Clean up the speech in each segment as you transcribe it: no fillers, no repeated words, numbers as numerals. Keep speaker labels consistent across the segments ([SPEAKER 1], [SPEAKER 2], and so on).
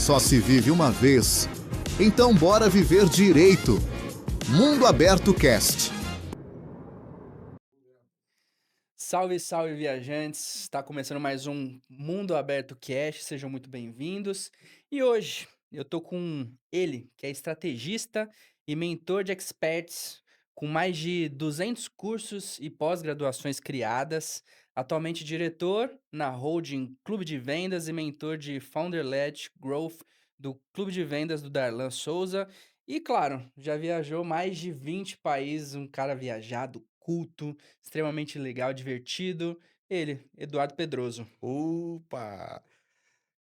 [SPEAKER 1] Só se vive uma vez. Então bora viver direito. Mundo Aberto Cast.
[SPEAKER 2] Salve, salve, viajantes! Está começando mais um Mundo Aberto Cast, sejam muito bem-vindos. E hoje eu tô com ele, que é estrategista e mentor de experts, com mais de 200 cursos e pós-graduações criadas, atualmente diretor na holding Clube de Vendas e mentor de Founder-led Growth do Clube de Vendas do Darlan Souza. E claro, já viajou mais de 20 países, um cara viajado, culto, extremamente legal, divertido. Ele, Eduardo Pedroso.
[SPEAKER 3] Opa!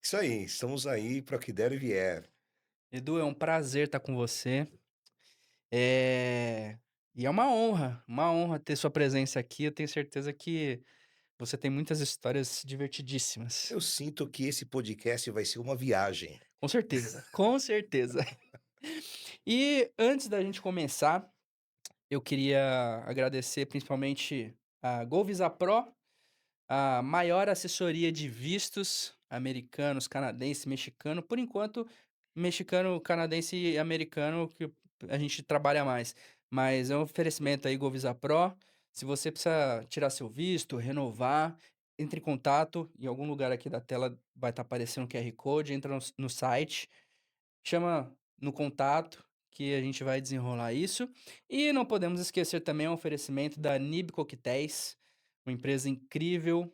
[SPEAKER 3] Isso aí, estamos aí para o que der e vier.
[SPEAKER 2] Edu, é um prazer estar com você. E é uma honra ter sua presença aqui. Eu tenho certeza que você tem muitas histórias divertidíssimas.
[SPEAKER 3] Eu sinto que esse podcast vai ser uma viagem.
[SPEAKER 2] Com certeza, com certeza. E antes da gente começar, eu queria agradecer principalmente a GoVisa Pro, a maior assessoria de vistos americanos, canadense, mexicano. Por enquanto, mexicano, canadense e americano que a gente trabalha mais. Mas é um oferecimento aí, GoVisa Pro. Se você precisa tirar seu visto, renovar, entre em contato. Em algum lugar aqui da tela vai estar aparecendo um QR Code. Entra no site, chama no contato que a gente vai desenrolar isso. E não podemos esquecer também o oferecimento da Nib Coquetéis, uma empresa incrível,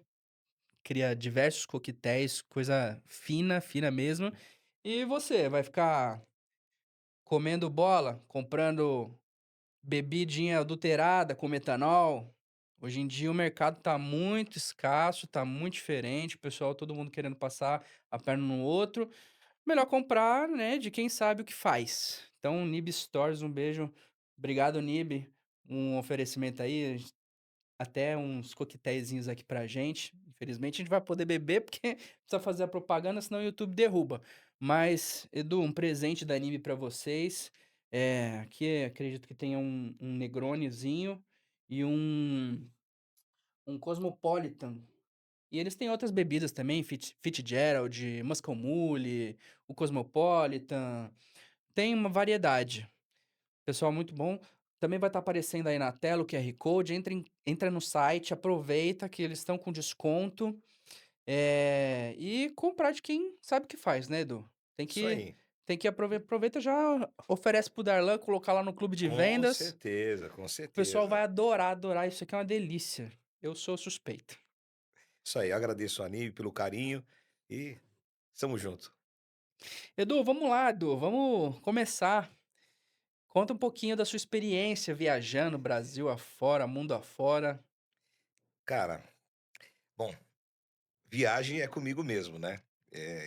[SPEAKER 2] cria diversos coquetéis, coisa fina, fina mesmo. E você vai ficar comendo bola, comprando bebidinha adulterada com metanol? Hoje em dia o mercado tá muito escasso, tá muito diferente, o pessoal, todo mundo querendo passar a perna no outro. Melhor comprar, né, de quem sabe o que faz. Então, Nib Stores, um beijo. Obrigado, Nib. Um oferecimento aí, até uns coquetéisinhos aqui pra gente. Infelizmente, a gente vai poder beber, porque precisa fazer a propaganda, senão o YouTube derruba. Mas, Edu, um presente da Anime pra vocês. Aqui acredito que tenha um Negronezinho e um Cosmopolitan. E eles têm outras bebidas também, Fitzgerald, Moscow Mule, o Cosmopolitan. Tem uma variedade. Pessoal, muito bom. Também vai estar aparecendo aí na tela o QR Code. Entra no site, aproveita que eles estão com desconto. E comprar de quem sabe o que faz, né, Edu? Tem
[SPEAKER 3] Isso
[SPEAKER 2] que,
[SPEAKER 3] aí.
[SPEAKER 2] tem que aproveita já oferece pro Darlan, colocar lá no clube de
[SPEAKER 3] Com
[SPEAKER 2] vendas.
[SPEAKER 3] certeza, com
[SPEAKER 2] O pessoal vai
[SPEAKER 3] certeza.
[SPEAKER 2] adorar, adorar. Isso aqui é uma delícia. Eu sou suspeito.
[SPEAKER 3] Isso aí, agradeço a Nive pelo carinho e estamos juntos.
[SPEAKER 2] Edu, vamos lá, Edu. Vamos começar. Conta um pouquinho da sua experiência viajando Brasil afora, mundo afora.
[SPEAKER 3] Cara, bom, viagem é comigo mesmo, né?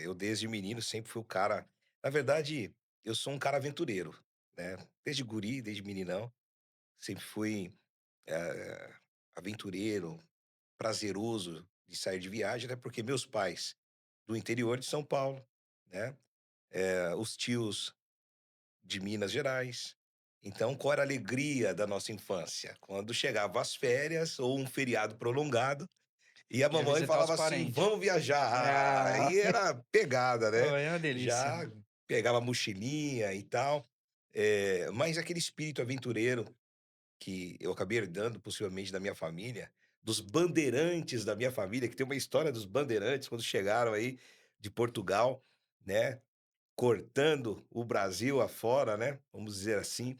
[SPEAKER 3] Eu desde menino sempre fui o cara. Na verdade, eu sou um cara aventureiro, né? Desde guri, desde meninão, sempre fui aventureiro, prazeroso de sair de viagem, até porque meus pais do interior de São Paulo, né? Os tios de Minas Gerais. Então, qual era a alegria da nossa infância? Quando chegava as férias ou um feriado prolongado e a
[SPEAKER 2] Já
[SPEAKER 3] mamãe
[SPEAKER 2] visitar os
[SPEAKER 3] falava assim:
[SPEAKER 2] parentes.
[SPEAKER 3] vamos viajar.
[SPEAKER 2] Ah,
[SPEAKER 3] Aí era pegada, né?
[SPEAKER 2] oh, é uma delícia.
[SPEAKER 3] Já pegava mochilinha e tal. Mas aquele espírito aventureiro que eu acabei herdando possivelmente da minha família, dos bandeirantes da minha família, que tem uma história dos bandeirantes quando chegaram aí de Portugal, né? Cortando o Brasil afora, né, vamos dizer assim,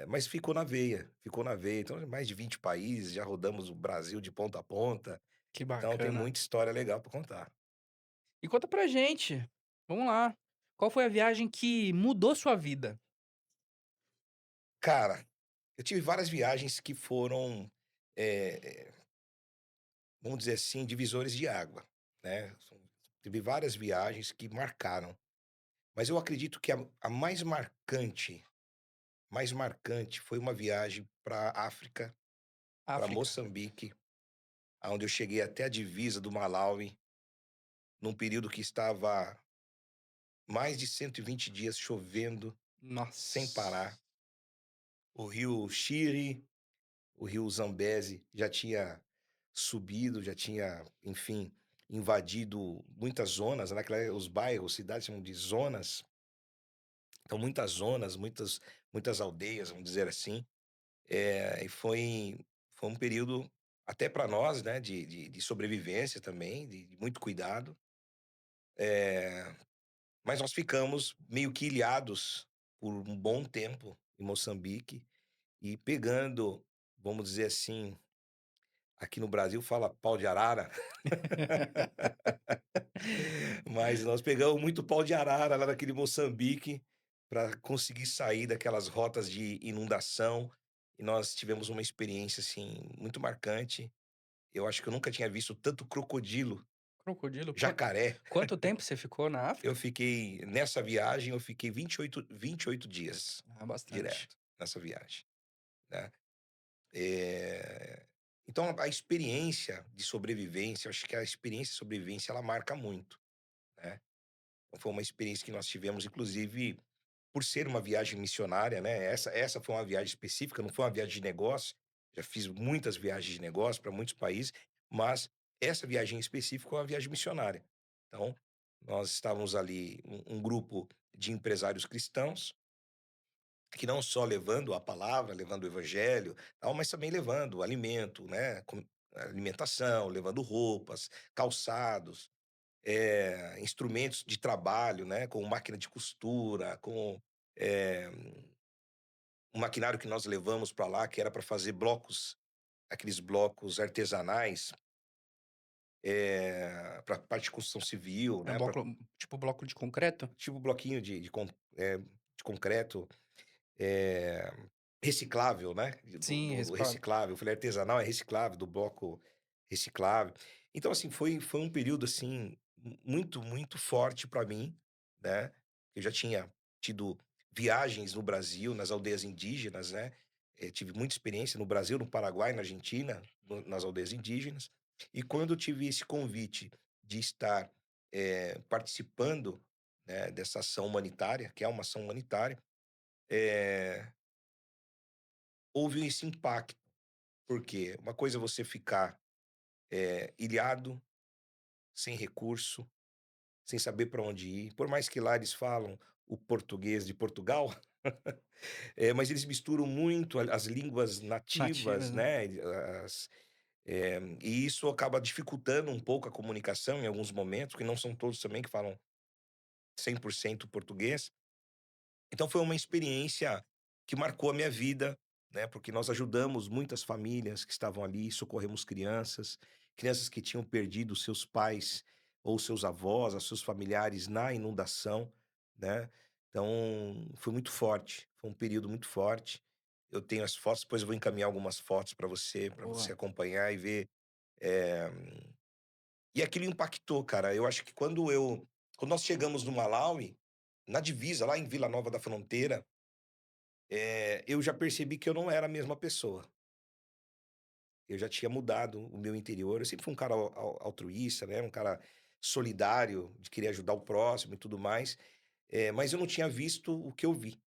[SPEAKER 3] mas ficou na veia, ficou na veia. Então, mais de 20 países, já rodamos o Brasil de ponta a ponta,
[SPEAKER 2] Que
[SPEAKER 3] então tem
[SPEAKER 2] bacana.
[SPEAKER 3] muita história legal para contar.
[SPEAKER 2] E conta pra gente. Vamos lá. Qual foi a viagem que mudou sua vida?
[SPEAKER 3] Cara, eu tive várias viagens que foram, eh, vamos dizer assim, divisores de água, né, tive várias viagens que marcaram, mas eu acredito que a mais marcante foi uma viagem pra África, para
[SPEAKER 2] África.
[SPEAKER 3] Moçambique, aonde eu cheguei até a divisa do Malawi, num período que estava mais de 120 dias chovendo sem
[SPEAKER 2] Nossa.
[SPEAKER 3] parar. O rio Shire, o rio Zambeze já tinha subido, já tinha, enfim, invadido muitas zonas, os bairros, cidades chamam de zonas, então muitas zonas, muitas aldeias, vamos dizer assim, e foi um período até para nós, né, de sobrevivência também, de muito cuidado, eh, mas nós ficamos meio que ilhados por um bom tempo em Moçambique e pegando, vamos dizer assim, aqui no Brasil fala pau de arara, mas nós pegamos muito pau de arara lá naquele Moçambique para conseguir sair daquelas rotas de inundação, e nós tivemos uma experiência, assim, muito marcante. Eu acho que eu nunca tinha visto tanto crocodilo,
[SPEAKER 2] Crocodilo,
[SPEAKER 3] jacaré.
[SPEAKER 2] quanto tempo você ficou na
[SPEAKER 3] Eu
[SPEAKER 2] África?
[SPEAKER 3] fiquei nessa viagem eu fiquei 28 dias
[SPEAKER 2] Ah, bastante.
[SPEAKER 3] direto, nessa viagem, né. Eh, então a experiência de sobrevivência, eu acho que a experiência de sobrevivência ela marca muito, né. Então foi uma experiência que nós tivemos, inclusive, por ser uma viagem missionária, né, essa foi uma viagem específica, não foi uma viagem de negócio, já fiz muitas viagens de negócio para muitos países, mas essa viagem em específico é uma viagem missionária. Então, nós estávamos ali, um grupo de empresários cristãos, que não só levando a palavra, levando o evangelho, tal, mas também levando alimento, né, alimentação, levando roupas, calçados, instrumentos de trabalho, né, com máquina de costura, com, eh, um maquinário que nós levamos para lá, que era para fazer blocos, aqueles blocos artesanais, pra parte de construção civil,
[SPEAKER 2] É um
[SPEAKER 3] né,
[SPEAKER 2] bloco tipo bloco de concreto?
[SPEAKER 3] tipo bloquinho de concreto, eh, reciclável, né,
[SPEAKER 2] Sim,
[SPEAKER 3] do
[SPEAKER 2] reciclado.
[SPEAKER 3] reciclável. Eu falei artesanal, é reciclável, do bloco reciclável. Então, assim, foi um período, assim, muito, muito forte para mim, né. Eu já tinha tido viagens no Brasil, nas aldeias indígenas, né, tive muita experiência no Brasil, no Paraguai, na Argentina, nas aldeias indígenas. E quando eu tive esse convite de estar, participando, né, dessa ação humanitária, que é uma ação humanitária, eh houve esse impacto, porque uma coisa é você ficar, ilhado, sem recurso, sem saber para onde ir, por mais que lá eles falam o português de Portugal, mas eles misturam muito as línguas nativas,
[SPEAKER 2] Nativas, né.
[SPEAKER 3] né, e isso acaba dificultando um pouco a comunicação em alguns momentos, porque não são todos também que falam 100% português. Então foi uma experiência que marcou a minha vida, né, porque nós ajudamos muitas famílias que estavam ali, socorremos crianças, crianças que tinham perdido seus pais ou seus avós, os seus familiares na inundação, né. Então, foi muito forte, foi um período muito forte. Eu tenho as fotos, depois eu vou encaminhar algumas fotos para você
[SPEAKER 2] Boa.
[SPEAKER 3] acompanhar e ver, eh, e aquilo impactou, cara. Eu acho que quando nós chegamos no Malawi, na divisa, lá em Vila Nova da Fronteira, eu já percebi que eu não era a mesma pessoa. Eu já tinha mudado o meu interior. Eu sempre fui um cara altruísta, né, um cara solidário, de querer ajudar o próximo e tudo mais, mas eu não tinha visto o que eu vi.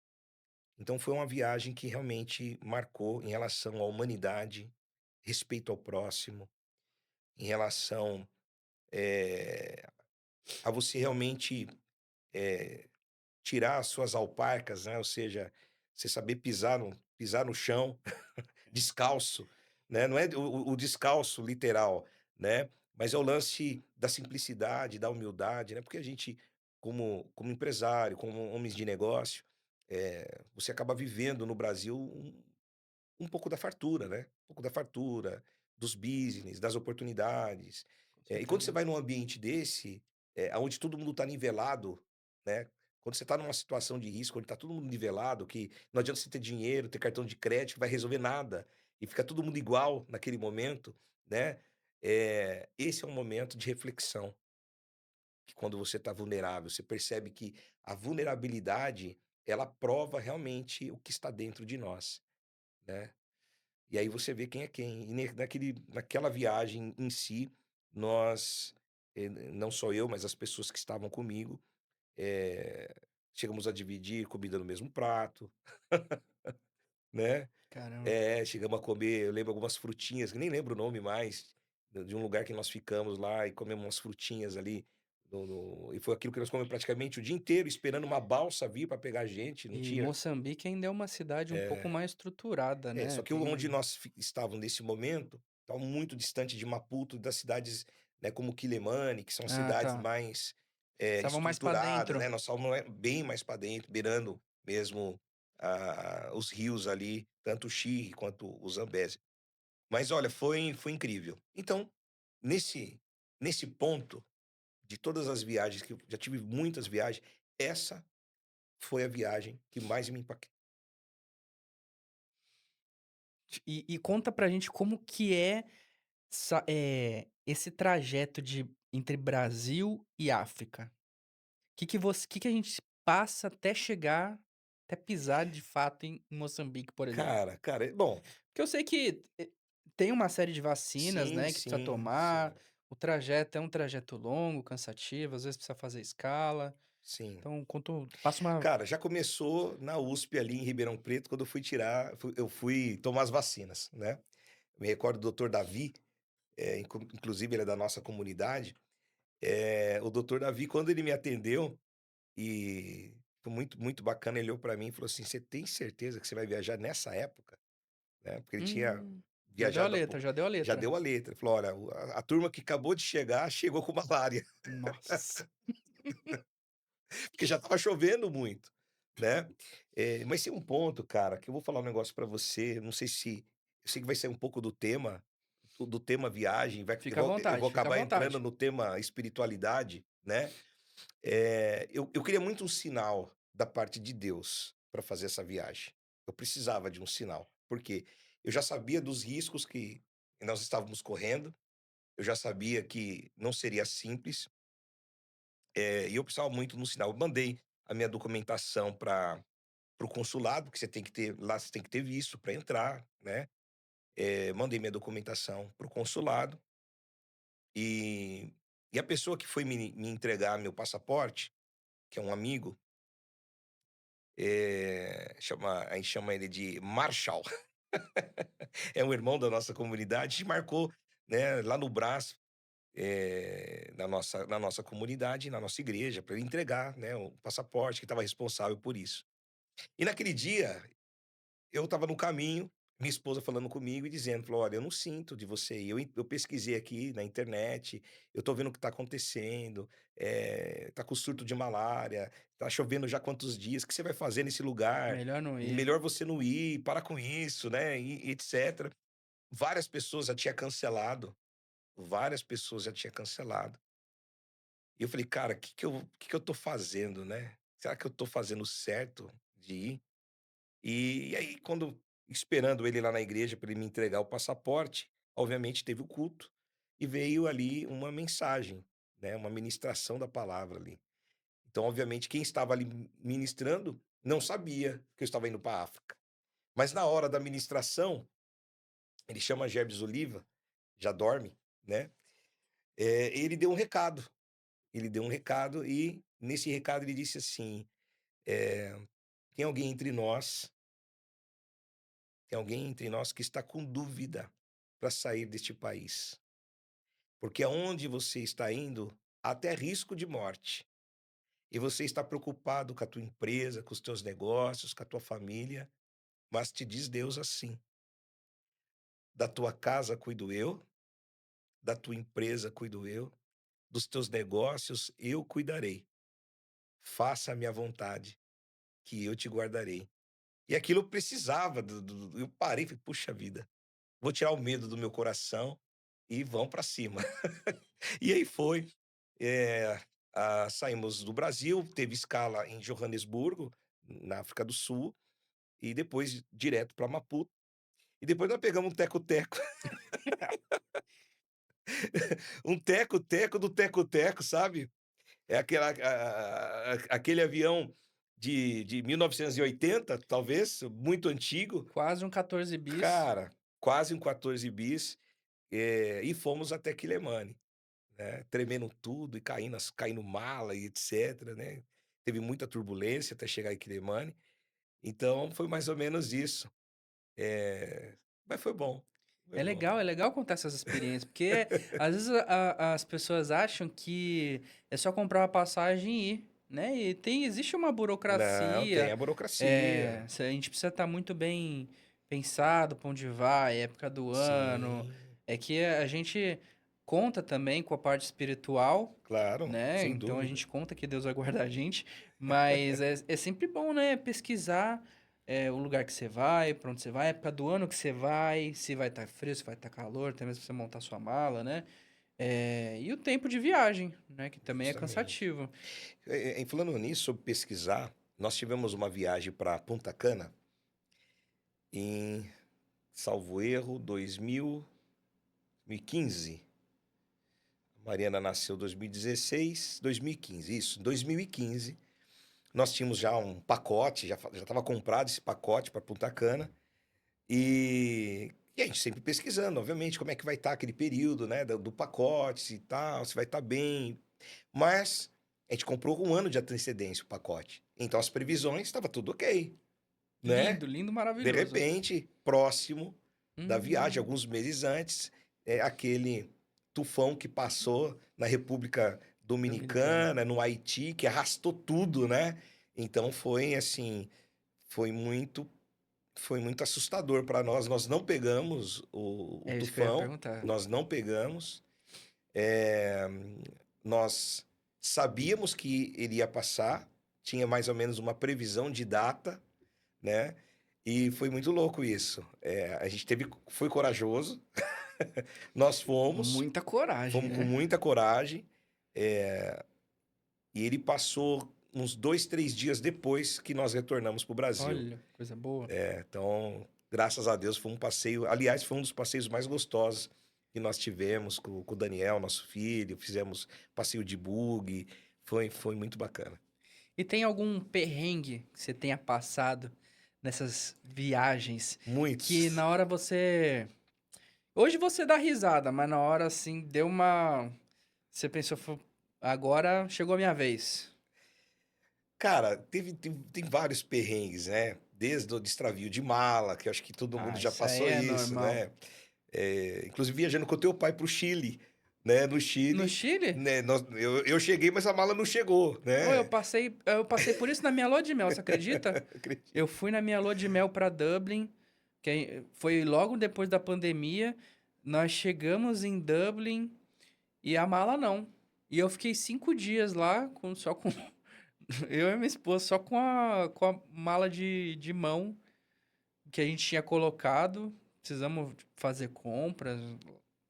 [SPEAKER 3] Então foi uma viagem que realmente marcou em relação à humanidade, respeito ao próximo, em relação, eh, a você realmente, eh, tirar as suas alparcas, né, ou seja, você saber pisar no chão descalço, né, não é o descalço literal, né, mas é o lance da simplicidade, da humildade, né, porque a gente, como empresário, como homens de negócio, você acaba vivendo no Brasil um pouco da fartura, né, um pouco da fartura, dos business, das oportunidades.
[SPEAKER 2] Com
[SPEAKER 3] E quando você
[SPEAKER 2] certeza.
[SPEAKER 3] vai num ambiente desse, aonde todo mundo está nivelado, né, quando você está numa situação de risco, onde está todo mundo nivelado, que não adianta você ter dinheiro, ter cartão de crédito, que vai resolver nada, e fica todo mundo igual naquele momento, né, esse é um momento de reflexão, que quando você está vulnerável, você percebe que a vulnerabilidade, ela prova realmente o que está dentro de nós, né. E aí você vê quem é quem. E naquela viagem em si, nós, não só eu, mas as pessoas que estavam comigo, eh, chegamos a dividir comida no mesmo prato, né.
[SPEAKER 2] Caramba.
[SPEAKER 3] Chegamos a comer, eu lembro algumas frutinhas, que nem lembro o nome mais, de um lugar que nós ficamos lá e comemos umas frutinhas ali e foi aquilo que nós comemos praticamente o dia inteiro, esperando uma balsa vir para pegar a gente, não
[SPEAKER 2] E
[SPEAKER 3] tinha
[SPEAKER 2] Moçambique ainda é uma cidade um pouco
[SPEAKER 3] é,
[SPEAKER 2] mais estruturada,
[SPEAKER 3] só
[SPEAKER 2] né,
[SPEAKER 3] que onde
[SPEAKER 2] tem
[SPEAKER 3] nós estávamos nesse momento, estava muito distante de Maputo, das cidades, né, como Quelimane, que são
[SPEAKER 2] ah,
[SPEAKER 3] cidades
[SPEAKER 2] tá.
[SPEAKER 3] mais,
[SPEAKER 2] Estavam mais pra
[SPEAKER 3] estruturadas, né,
[SPEAKER 2] dentro.
[SPEAKER 3] nós estávamos, bem mais para dentro, beirando mesmo, os rios ali, tanto o Xirre quanto o Zambeze. Mas olha, foi incrível. Então, nesse nesse ponto, de todas as viagens que eu já tive muitas viagens, essa foi a viagem que mais me impactou.
[SPEAKER 2] E conta pra gente como que é esse trajeto de entre Brasil e África. Que a gente passa até chegar, até pisar de fato em Moçambique, por exemplo?
[SPEAKER 3] Cara, bom,
[SPEAKER 2] Porque eu sei que, tem uma série de vacinas,
[SPEAKER 3] sim,
[SPEAKER 2] né, que precisa
[SPEAKER 3] sim,
[SPEAKER 2] tomar,
[SPEAKER 3] sim,
[SPEAKER 2] o trajeto é um trajeto longo, cansativo, às vezes precisa fazer escala.
[SPEAKER 3] sim.
[SPEAKER 2] Então passa uma
[SPEAKER 3] Cara, já começou na USP ali em Ribeirão Preto, quando eu fui tomar as vacinas, né. Me recordo do doutor Davi, inclusive ele é da nossa comunidade, o doutor Davi, quando ele me atendeu, e foi muito, muito bacana, ele olhou pra mim e falou assim: "Você tem certeza que você vai viajar nessa época?", né, porque ele tinha
[SPEAKER 2] hum, já deu a
[SPEAKER 3] viajado há
[SPEAKER 2] letra,
[SPEAKER 3] pouco,
[SPEAKER 2] já deu a
[SPEAKER 3] já
[SPEAKER 2] letra.
[SPEAKER 3] deu a letra, ele falou: "Olha, a turma que acabou de chegar, chegou com malária",
[SPEAKER 2] Nossa.
[SPEAKER 3] porque já estava chovendo muito, né. Mas tem um ponto, cara, que eu vou falar um negócio pra você, não sei se eu sei que vai sair um pouco do tema, do tema viagem,
[SPEAKER 2] Fica à
[SPEAKER 3] eu vou
[SPEAKER 2] vontade, fica à
[SPEAKER 3] acabar entrando
[SPEAKER 2] vontade.
[SPEAKER 3] no tema espiritualidade, né. Eu queria muito um sinal da parte de Deus para fazer essa viagem. Eu precisava de um sinal, porque eu já sabia dos riscos que nós estávamos correndo, eu já sabia que não seria simples, e eu precisava muito de um sinal. Eu mandei a minha documentação para o consulado, que você tem que ter lá, você tem que ter visto para entrar, né. Mandei minha documentação para o consulado, e a pessoa que foi me entregar meu passaporte, que é um amigo, a gente chama ele de Marshall, é um irmão da nossa comunidade, e marcou, né, lá no Brás, na nossa comunidade, na nossa igreja, para ele entregar, né, o passaporte, que estava responsável por isso. E naquele dia, eu estava no caminho, minha esposa falando comigo e dizendo, falou: "Olha, eu não sinto de você aí, eu pesquisei aqui na internet, eu tô vendo o que tá acontecendo, tá com surto de malária, tá chovendo já há quantos dias, o que você vai fazer nesse lugar?
[SPEAKER 2] Melhor não ir.
[SPEAKER 3] Melhor você não ir, para com isso, né", e etcétera. Várias pessoas já tinha cancelado, várias pessoas já tinha cancelado. E eu falei: "Cara, que eu tô fazendo, né? Será que eu tô fazendo certo de ir?" E aí quando esperando ele lá na igreja para ele me entregar o passaporte, obviamente teve o culto, e veio ali uma mensagem, né, uma ministração da palavra ali. Então obviamente quem estava ali ministrando não sabia que eu estava indo para a África. Mas na hora da ministração, ele chama Jebs Oliva, já dorme, né, ele deu um recado, ele deu um recado e nesse recado ele disse assim, eh: "Tem alguém entre nós Tem alguém entre nós que está com dúvida para sair deste país, porque aonde você está indo, há até risco de morte, e você está preocupado com a tua empresa, com os teus negócios, com a tua família, mas te diz Deus assim: da tua casa cuido eu, da tua empresa cuido eu, dos teus negócios eu cuidarei. Faça a minha vontade, que eu te guardarei." E aquilo precisava eu parei e falei: "Puxa vida, vou tirar o medo do meu coração e vamos para cima." E aí foi, eh, saímos do Brasil, teve escala em Joanesburgo, na África do Sul, e depois direto para Maputo, e depois nós pegamos um teco-teco, um teco-teco do teco-teco, sabe? É aquele avião de 1980, talvez, muito antigo,
[SPEAKER 2] Quase um 14 bis.
[SPEAKER 3] cara, quase um 14 bis, e fomos até Quilemane. Né, tremendo tudo e caindo mala e etcétera, né. Teve muita turbulência até chegar em Quilimane, então foi mais ou menos isso. Mas foi bom. Foi bom.
[SPEAKER 2] É legal contar essas experiências, porque às vezes as pessoas acham que é só comprar uma passagem e ir, né? E existe uma
[SPEAKER 3] Não, tem
[SPEAKER 2] burocracia,
[SPEAKER 3] a burocracia.
[SPEAKER 2] a gente precisa estar muito bem pensado para onde vai, época do ano.
[SPEAKER 3] Sim,
[SPEAKER 2] É que a gente conta também com a parte espiritual,
[SPEAKER 3] claro,
[SPEAKER 2] né?
[SPEAKER 3] sem
[SPEAKER 2] Então a
[SPEAKER 3] dúvida.
[SPEAKER 2] gente conta que Deus vai guardar a gente, mas é sempre bom, né? Pesquisar o lugar que você vai, pra onde você vai, a época do ano que você vai, se vai estar frio, se vai estar calor, até mesmo pra você montar sua mala, né? E o tempo de viagem, né? Que também é
[SPEAKER 3] Justamente.
[SPEAKER 2] cansativo.
[SPEAKER 3] Falando nisso, sobre pesquisar, nós tivemos uma viagem para Punta Cana em, salvo erro, 2015. A Mariana nasceu em 2016, 2015, isso, em 2015. Nós tínhamos já um pacote, já estava comprado esse pacote para Punta Cana. E a gente sempre pesquisando, obviamente, como é que vai estar aquele período, né, do pacote, se tal, se vai estar bem. Mas a gente comprou com um ano de antecedência o pacote. Então as previsões estava tudo ok, né?
[SPEAKER 2] Lindo, lindo,
[SPEAKER 3] De
[SPEAKER 2] maravilhoso.
[SPEAKER 3] repente, próximo da viagem,
[SPEAKER 2] Hum,
[SPEAKER 3] alguns meses antes, aquele tufão que passou na República
[SPEAKER 2] Dominicano.
[SPEAKER 3] Dominicana, no Haiti, que arrastou tudo, né? Então foi assim, foi muito foi muito assustador para nós. Nós não pegamos o
[SPEAKER 2] É isso que eu ia
[SPEAKER 3] tufão,
[SPEAKER 2] perguntar.
[SPEAKER 3] nós não pegamos. É, nós sabíamos que ele ia passar, tinha mais ou menos uma previsão de data, né? E foi muito louco isso. A gente foi corajoso, nós
[SPEAKER 2] Muita coragem,
[SPEAKER 3] fomos com
[SPEAKER 2] né?
[SPEAKER 3] muita coragem, e ele passou uns 2, 3 dias depois que nós retornamos para o Brasil.
[SPEAKER 2] Olha, coisa boa.
[SPEAKER 3] Então, graças a Deus, foi um passeio. Aliás, foi um dos passeios mais gostosos que nós tivemos com o Daniel, nosso filho. Fizemos passeio de buggy. Foi muito bacana.
[SPEAKER 2] E tem algum perrengue que você tenha passado nessas viagens que
[SPEAKER 3] Muitos.
[SPEAKER 2] na hora você. Hoje você dá risada, mas na hora assim deu uma. Você pensou, agora chegou a minha vez.
[SPEAKER 3] Cara, tem vários perrengues, né? Desde o destravio de mala, que eu acho que todo mundo
[SPEAKER 2] Ah,
[SPEAKER 3] já
[SPEAKER 2] isso aí
[SPEAKER 3] passou
[SPEAKER 2] é
[SPEAKER 3] isso,
[SPEAKER 2] normal.
[SPEAKER 3] né? Inclusive viajando com o teu pai para o Chile, né? No
[SPEAKER 2] No
[SPEAKER 3] Chile,
[SPEAKER 2] Chile?
[SPEAKER 3] né? Eu cheguei, mas a mala não chegou,
[SPEAKER 2] Oh,
[SPEAKER 3] né?
[SPEAKER 2] eu passei por isso na minha lua de mel, você acredita?
[SPEAKER 3] Acredito.
[SPEAKER 2] Eu fui na minha lua de mel pra Dublin, foi logo depois da pandemia. Nós chegamos em Dublin e a mala não. E eu fiquei 5 dias lá, só com. Eu e minha esposa, só com a mala de mão que a gente tinha colocado. Precisamos fazer compras.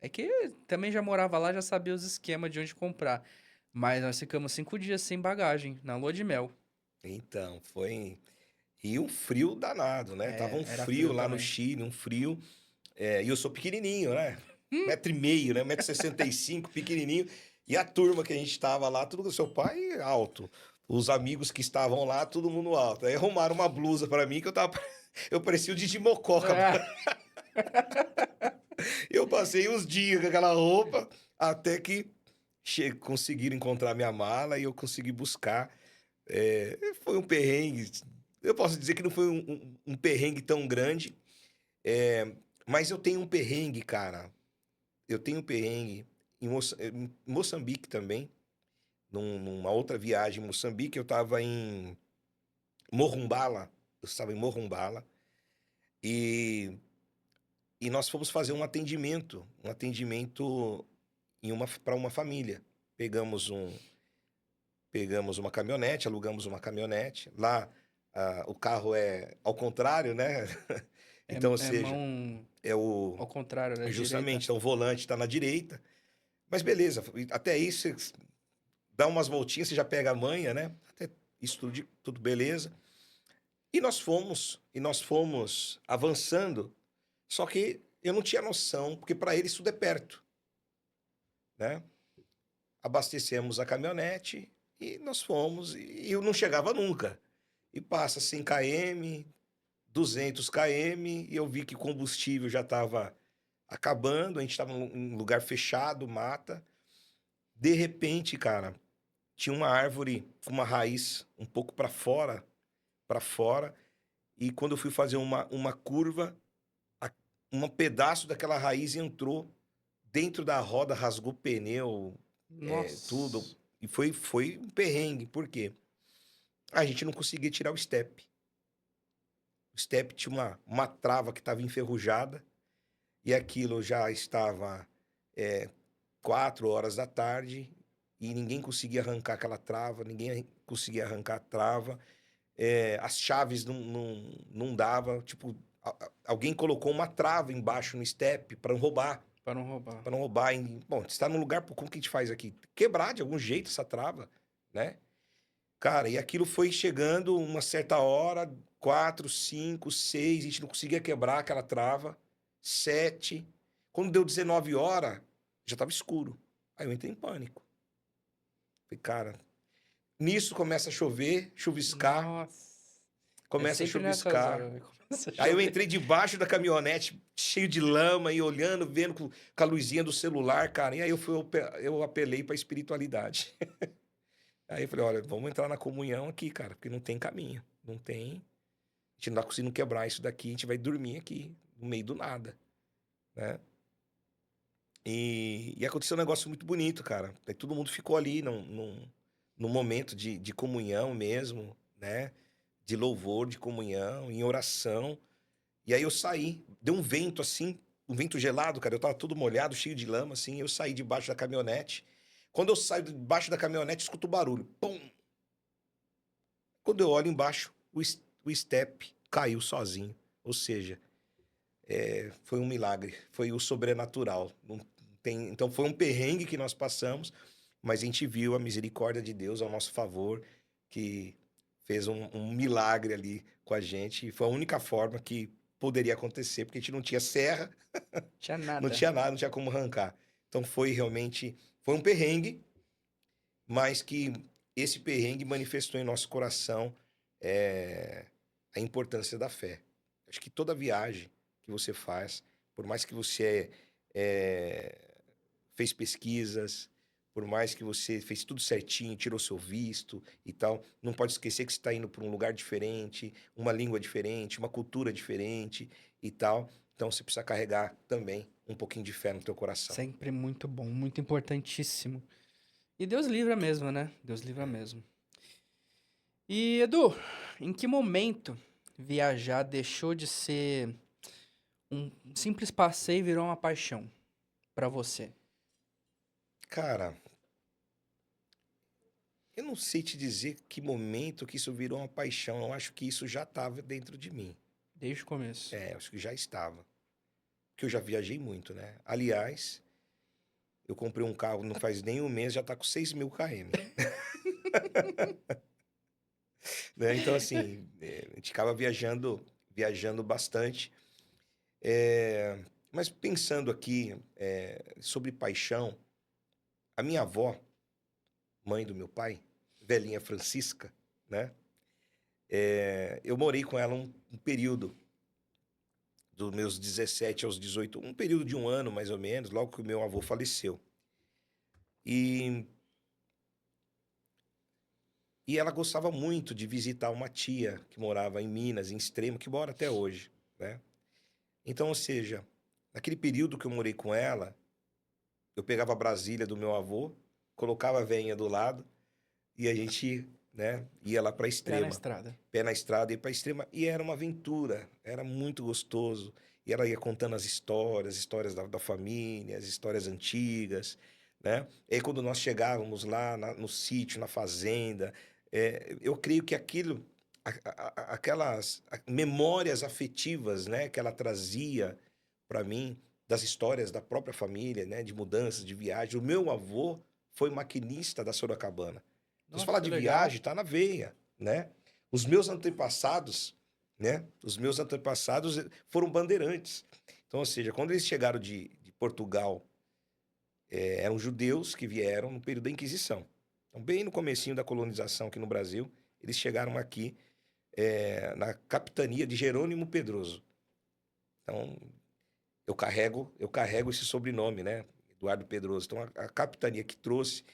[SPEAKER 2] É que também já morava lá, já sabia os esquemas de onde comprar. Mas nós ficamos 5 dias sem bagagem, na lua de mel.
[SPEAKER 3] Então, foi. E um frio danado, né? Tava um
[SPEAKER 2] Era
[SPEAKER 3] frio
[SPEAKER 2] frio
[SPEAKER 3] lá no
[SPEAKER 2] também.
[SPEAKER 3] Chile, um frio. E eu sou pequenininho, né?
[SPEAKER 2] Hum,
[SPEAKER 3] 1,5 m, né? 1,65 m, pequenininho. E a turma que a gente tava lá, tudo com seu pai alto. Os amigos que estavam lá, todo mundo alto. Aí arrumaram uma blusa pra mim que eu tava. Eu parecia o Didi Mococa.
[SPEAKER 2] ah,
[SPEAKER 3] Eu passei uns dias com aquela roupa até que conseguiram encontrar minha mala e eu consegui buscar. Foi um perrengue. Eu posso dizer que não foi um perrengue tão grande, mas eu tenho um perrengue, cara. Eu tenho um perrengue em Moçambique também. Numa outra viagem em Moçambique, eu estava em Morrumbala. Eu estava em Morrumbala e, e nós fomos fazer um atendimento para uma família. Pegamos um, Pegamos uma caminhonete, alugamos uma caminhonete. Lá, o carro é ao contrário, né? Então, ou
[SPEAKER 2] é
[SPEAKER 3] seja,
[SPEAKER 2] mão
[SPEAKER 3] é o.
[SPEAKER 2] ao contrário, da
[SPEAKER 3] Justamente,
[SPEAKER 2] direita.
[SPEAKER 3] então o volante está na direita. Mas beleza, até aí você dá umas voltinhas, você já pega a manha, né? Até isso tudo beleza. E nós fomos avançando. Só que eu não tinha noção, porque para eles tudo é perto, né? Abastecemos a caminhonete e nós fomos, e eu não chegava nunca. E passa 100 km, 200 km, e eu vi que o combustível já estava acabando, a gente estava em um lugar fechado, mata. De repente, cara, tinha uma árvore com uma raiz um pouco para fora, e quando eu fui fazer uma curva, a, um pedaço daquela raiz entrou dentro da roda, rasgou o pneu, tudo.
[SPEAKER 2] Nossa.
[SPEAKER 3] E foi um perrengue. Por quê? A gente não conseguia tirar o step. O step tinha uma trava que estava enferrujada e aquilo já estava 4 horas da tarde e ninguém conseguia arrancar aquela trava, ninguém conseguia arrancar a trava. As chaves não dava, tipo, alguém colocou uma trava embaixo no step para não roubar.
[SPEAKER 2] Para não roubar.
[SPEAKER 3] Para não roubar. Bom, você tá num lugar, como que a gente faz aqui? Quebrar de algum jeito essa trava, né? Cara, e aquilo foi chegando uma certa hora, 4, 5, 6, a gente não conseguia quebrar aquela trava. 7. Quando deu 19 horas, já tava escuro. Aí eu entrei em pânico. Falei, cara, nisso começa a chover, chuviscar,
[SPEAKER 2] Nossa.
[SPEAKER 3] começa a
[SPEAKER 2] Sempre nessas
[SPEAKER 3] chuviscar.
[SPEAKER 2] horas, né? Começa a
[SPEAKER 3] Aí eu
[SPEAKER 2] chover.
[SPEAKER 3] entrei debaixo da caminhonete, cheio de lama, e olhando, vendo com a luzinha do celular, cara. E aí eu apelei pra espiritualidade. Aí eu falei, olha, vamos entrar na comunhão aqui, cara, porque não tem caminho. Não tem. A gente não tá conseguindo quebrar isso daqui, a gente vai dormir aqui, no meio do nada, né? E aconteceu um negócio muito bonito, cara. Aí todo mundo ficou ali num momento de comunhão mesmo, né? De louvor, de comunhão, em oração. E aí eu saí, deu um vento assim, um vento gelado, cara. Eu tava todo molhado, cheio de lama, assim. Eu saí debaixo da caminhonete. Quando eu saio debaixo da caminhonete, escuto o barulho. Pum! Quando eu olho embaixo, o step caiu sozinho. Ou seja, foi um milagre, foi o sobrenatural. Não tem, então foi um perrengue que nós passamos, mas a gente viu a misericórdia de Deus ao nosso favor, que fez um milagre ali com a gente. E foi a única forma que poderia acontecer, porque a gente não tinha serra,
[SPEAKER 2] Tinha
[SPEAKER 3] não
[SPEAKER 2] nada.
[SPEAKER 3] tinha nada, não tinha como arrancar. Então foi um perrengue, mas que esse perrengue manifestou em nosso coração a importância da fé. Acho que toda viagem que você faz, por mais que você fez pesquisas, por mais que você fez tudo certinho, tirou seu visto e tal, não pode esquecer que você está indo para um lugar diferente, uma língua diferente, uma cultura diferente e tal. Então você precisa carregar também um pouquinho de fé no teu coração.
[SPEAKER 2] Sempre muito bom, muito importantíssimo. E Deus livra mesmo, né? Deus livra mesmo. E Edu, em que momento viajar deixou de ser um simples passeio e virou uma paixão pra você?
[SPEAKER 3] Cara, eu não sei te dizer que momento que isso virou uma paixão. Eu acho que isso já estava dentro de mim.
[SPEAKER 2] Desde o começo.
[SPEAKER 3] Acho que já estava. Porque eu já viajei muito, né? Aliás, eu comprei um carro não faz nem um mês, já tá com 6.000 km. Né? Então, assim, a gente acaba viajando bastante. Mas pensando aqui sobre paixão, a minha avó, mãe do meu pai, velhinha Francisca, né? Eu morei com ela um período, dos meus 17 aos 18, um período de um ano mais ou menos, logo que o meu avô faleceu. E ela gostava muito de visitar uma tia que morava em Minas, em Extremo, que mora até hoje, né? Então, ou seja, naquele período que eu morei com ela, eu pegava a Brasília do meu avô, colocava a veinha do lado e a gente, né, ia lá para
[SPEAKER 2] Pé na
[SPEAKER 3] Extrema.
[SPEAKER 2] estrada.
[SPEAKER 3] Pé na estrada, ia para Extrema. E era uma aventura, era muito gostoso. E ela ia contando as histórias da família, as histórias antigas, né? E aí, quando nós chegávamos lá no sítio, na fazenda, eu creio que aquilo, aquelas memórias afetivas, né, que ela trazia para mim, das histórias da própria família, né, de mudanças, de viagem. O meu avô foi maquinista da Sorocabana. Então, se
[SPEAKER 2] Nossa,
[SPEAKER 3] falar
[SPEAKER 2] que
[SPEAKER 3] de
[SPEAKER 2] legal.
[SPEAKER 3] viagem, tá na veia, né? Os meus antepassados, né? Os meus antepassados foram bandeirantes. Então, ou seja, quando eles chegaram de Portugal, eram judeus que vieram no período da Inquisição. Então, bem no comecinho da colonização aqui no Brasil, eles chegaram aqui na capitania de Jerônimo Pedroso. Então, eu carrego esse sobrenome, né? Eduardo Pedroso. Então, a capitania que trouxe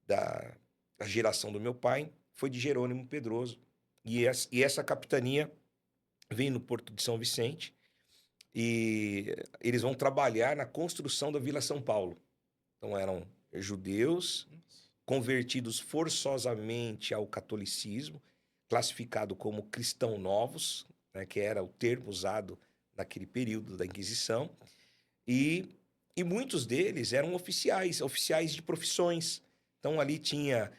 [SPEAKER 3] da geração do meu pai foi de Jerônimo Pedroso. E essa capitania veio no Porto de São Vicente, e eles vão trabalhar na construção da Vila São Paulo. Então eram judeus convertidos forçosamente ao catolicismo, classificado como cristão novos, né, que era o termo usado naquele período da Inquisição, e, e muitos deles eram oficiais de profissões. Então ali tinha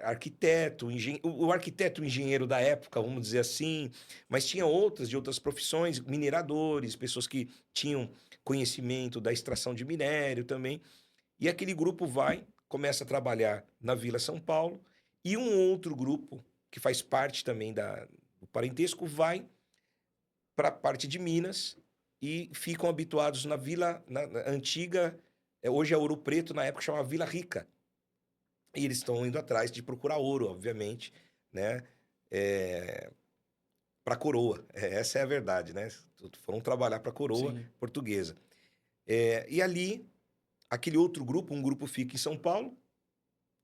[SPEAKER 3] arquiteto, o arquiteto engenheiro da época, vamos dizer assim, mas tinha outras de outras profissões, mineradores, pessoas que tinham conhecimento da extração de minério também. E aquele grupo começa a trabalhar na Vila São Paulo, e um outro grupo, que faz parte também do parentesco, vai para a parte de Minas e ficam habituados na Vila na antiga, hoje é Ouro Preto, na época chamava Vila Rica. E eles estão indo atrás de procurar ouro, obviamente, né? Para a coroa. Essa é a verdade, né? Foram trabalhar para a coroa
[SPEAKER 2] Sim.
[SPEAKER 3] portuguesa. E ali, aquele outro grupo, um grupo fica em São Paulo,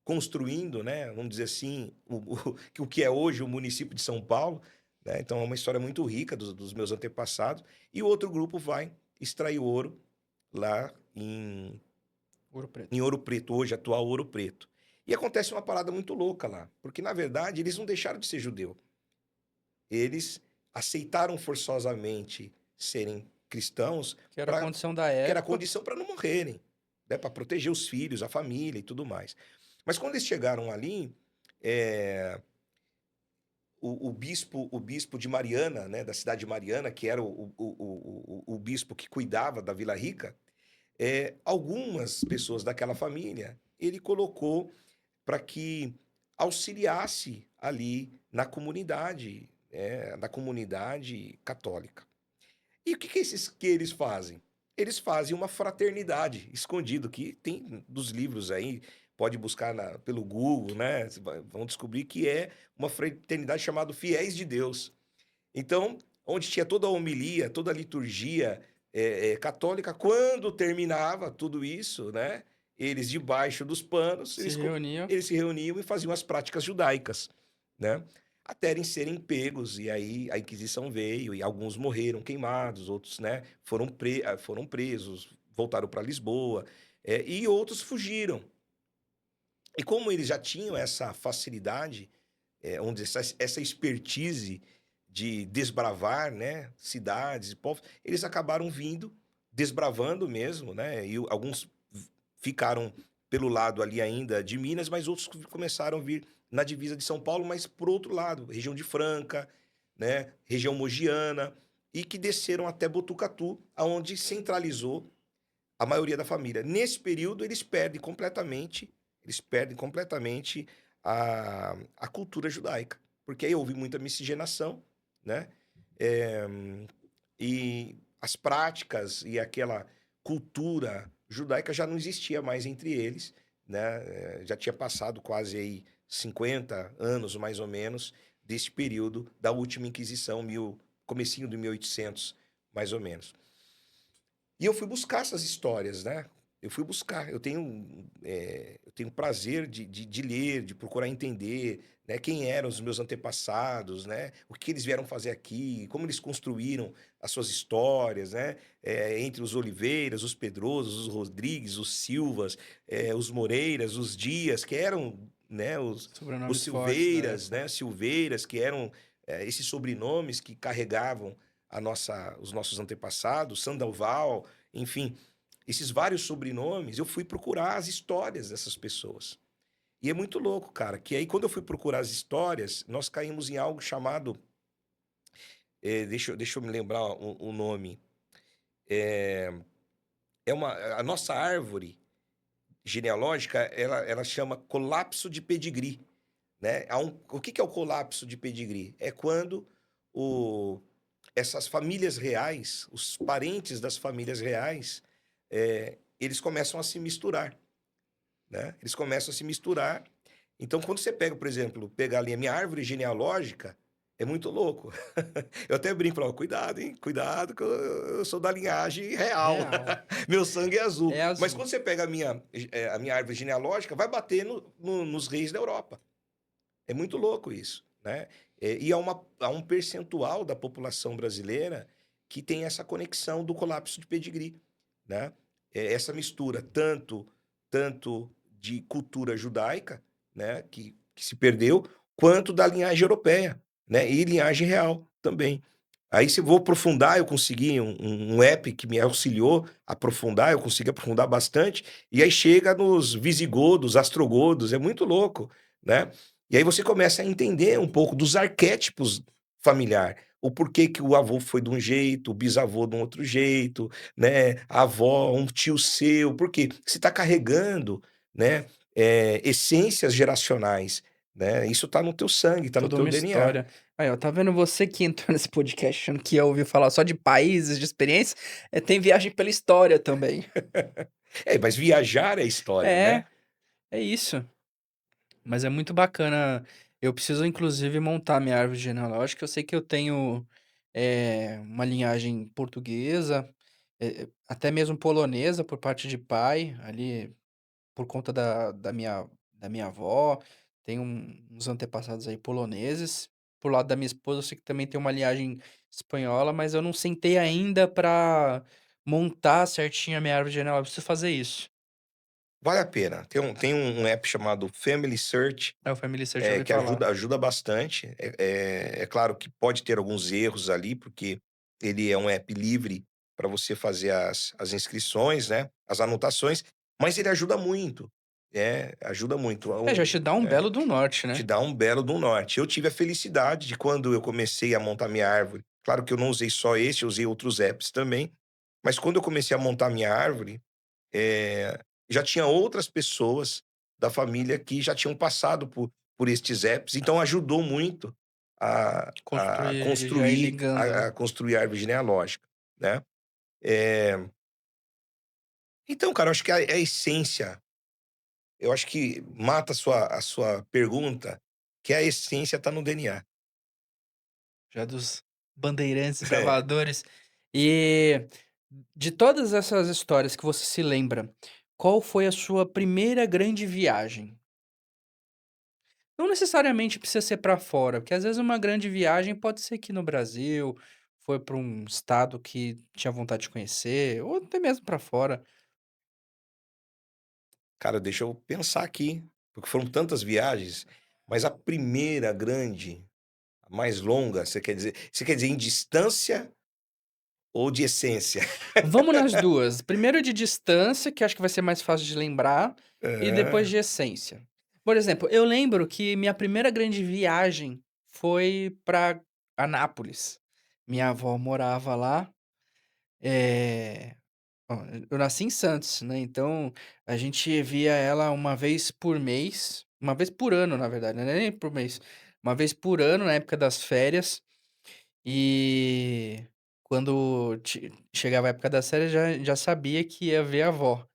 [SPEAKER 3] construindo, né, vamos dizer assim, o que é hoje o município de São Paulo, né? Então é uma história muito rica dos meus antepassados. E o outro grupo vai extrair ouro lá em
[SPEAKER 2] Ouro Preto.
[SPEAKER 3] Ouro Preto, hoje atual Ouro Preto. E acontece uma parada muito louca lá, porque na verdade eles não deixaram de ser judeu. Eles aceitaram forçosamente serem cristãos,
[SPEAKER 2] Que era a condição da época.
[SPEAKER 3] que era a condição para não morrerem, né, para proteger os filhos, a família e tudo mais. Mas quando eles chegaram ali, o bispo de Mariana, né, da cidade de Mariana, que era o bispo que cuidava da Vila Rica, algumas pessoas daquela família, ele colocou para que auxiliasse ali na comunidade católica. E o que eles fazem? Eles fazem uma fraternidade escondido, que tem dos livros aí, pode buscar pelo Google, né? Vão descobrir que é uma fraternidade chamada Fiéis de Deus. Então, onde tinha toda a homilia, toda a liturgia católica, quando terminava tudo isso, né? Eles, debaixo dos panos,
[SPEAKER 2] Se reuniam.
[SPEAKER 3] eles se reuniam e faziam as práticas judaicas, né? Até eles serem pegos, e aí a Inquisição veio, e alguns morreram queimados, outros, né, foram presos, voltaram para Lisboa, e outros fugiram. E como eles já tinham essa facilidade, vamos dizer, essa expertise de desbravar, né, cidades e povos, eles acabaram vindo, desbravando mesmo, né, e alguns ficaram pelo lado ali ainda de Minas, mas outros começaram a vir na divisa de São Paulo, mas por outro lado, região de Franca, né, região mogiana, e que desceram até Botucatu, aonde centralizou a maioria da família. Nesse período, eles perdem completamente a cultura judaica, porque aí houve muita miscigenação, né, e as práticas e aquela cultura judaica já não existia mais entre eles, né? Já tinha passado quase aí 50 anos, mais ou menos, desse período da última Inquisição, comecinho de 1800, mais ou menos. E eu fui buscar essas histórias, né? Eu tenho prazer de ler, de procurar entender, né, quem eram os meus antepassados, né? O que eles vieram fazer aqui, como eles construíram as suas histórias, né? Entre os Oliveiras, os Pedrosos, os Rodrigues, os Silvas, os Moreiras, os Dias, que eram, né, os
[SPEAKER 2] Sobrenomes fortes da
[SPEAKER 3] Silveiras,
[SPEAKER 2] época.
[SPEAKER 3] né? Silveiras, que eram esses sobrenomes que carregavam os nossos antepassados, Sandoval, enfim, esses vários sobrenomes. Eu fui procurar as histórias dessas pessoas. E é muito louco, cara, que aí quando eu fui procurar as histórias, nós caímos em algo chamado, deixa eu me lembrar o nome, a nossa árvore genealógica, ela chama colapso de pedigree, né? O que é o colapso de pedigree? É quando essas famílias reais, os parentes das famílias reais, eles começam a se misturar, né? Eles começam a se misturar. Então, quando você pega, por exemplo, pegar ali a minha árvore genealógica, é muito louco. Eu até brinco, falo, cuidado, hein? Cuidado, que eu sou da linhagem real.
[SPEAKER 2] Real.
[SPEAKER 3] Meu sangue é azul.
[SPEAKER 2] É azul.
[SPEAKER 3] Mas quando você pega a minha árvore genealógica, vai bater nos reis da Europa. É muito louco isso, né? E há um percentual da população brasileira que tem essa conexão do colapso de pedigree, né? Essa mistura tanto de cultura judaica, né, que se perdeu, quanto da linhagem europeia, né, e linhagem real também. Aí se eu vou aprofundar, eu consegui um app que me auxiliou a aprofundar, eu consegui aprofundar bastante, e aí chega nos visigodos, astrogodos, é muito louco, né. E aí você começa a entender um pouco dos arquétipos familiar, o porquê que o avô foi de um jeito, o bisavô de um outro jeito, né, a avó, um tio seu, por quê? Você está carregando, né, essências geracionais, né, isso está no teu sangue, está no
[SPEAKER 2] Toda
[SPEAKER 3] teu
[SPEAKER 2] uma
[SPEAKER 3] DNA.
[SPEAKER 2] história. Aí, ó, tá vendo você que entrou nesse podcast achando que ia ouvir falar só de países, de experiência, tem viagem pela história também.
[SPEAKER 3] É, mas viajar é história,
[SPEAKER 2] É,
[SPEAKER 3] né.
[SPEAKER 2] é isso. Mas é muito bacana. Eu preciso, inclusive, montar minha árvore genealógica. Eu sei que eu tenho uma linhagem portuguesa, até mesmo polonesa por parte de pai, ali por conta da minha avó. Tem uns antepassados aí poloneses. Por lado da minha esposa, eu sei que também tem uma linhagem espanhola, mas eu não sentei ainda pra montar certinho a minha árvore genealógica. Eu preciso fazer isso.
[SPEAKER 3] Vale a pena. Tem um app chamado Family Search,
[SPEAKER 2] É o Family Search, eu ouvi
[SPEAKER 3] que
[SPEAKER 2] falar.
[SPEAKER 3] ajuda bastante. É claro que pode ter alguns erros ali, porque ele é um app livre para você fazer as inscrições, né, as anotações, mas ele ajuda muito. Ajuda muito.
[SPEAKER 2] Já te dá um belo do norte,
[SPEAKER 3] Te
[SPEAKER 2] né?
[SPEAKER 3] dá um belo do norte. Eu tive a felicidade de quando eu comecei a montar minha árvore, claro que eu não usei só esse, eu usei outros apps também, mas quando eu comecei a montar minha árvore, eh, já tinha outras pessoas da família que já tinham passado por estes apps, então ajudou muito a
[SPEAKER 2] Construir, já ir
[SPEAKER 3] construir
[SPEAKER 2] ligando.
[SPEAKER 3] a construir a árvore genealógica, né. Eh, então, cara, eu acho que a essência, eu acho que mata a sua pergunta, que a essência está no DNA.
[SPEAKER 2] Já dos bandeirantes,
[SPEAKER 3] É.
[SPEAKER 2] bravadores. E de todas essas histórias que você se lembra, qual foi a sua primeira grande viagem? Não necessariamente precisa ser para fora, porque às vezes uma grande viagem pode ser aqui no Brasil, foi para um estado que tinha vontade de conhecer, ou até mesmo para fora.
[SPEAKER 3] Cara, deixa eu pensar aqui, porque foram tantas viagens, mas a primeira grande, a mais longa, você quer dizer em distância ou de essência?
[SPEAKER 2] Vamos nas duas. Primeiro de distância, que acho que vai ser mais fácil de lembrar, e depois
[SPEAKER 3] Aham.
[SPEAKER 2] de essência. Por exemplo, eu lembro que minha primeira grande viagem foi para Anápolis. Minha avó morava lá. eh, Ó, eu nasci em Santos, né, então a gente via ela uma vez por mês, uma vez por ano, na verdade, não é nem por mês, uma vez por ano, na época das férias. E quando chegava a época das férias, já sabia que ia ver a avó.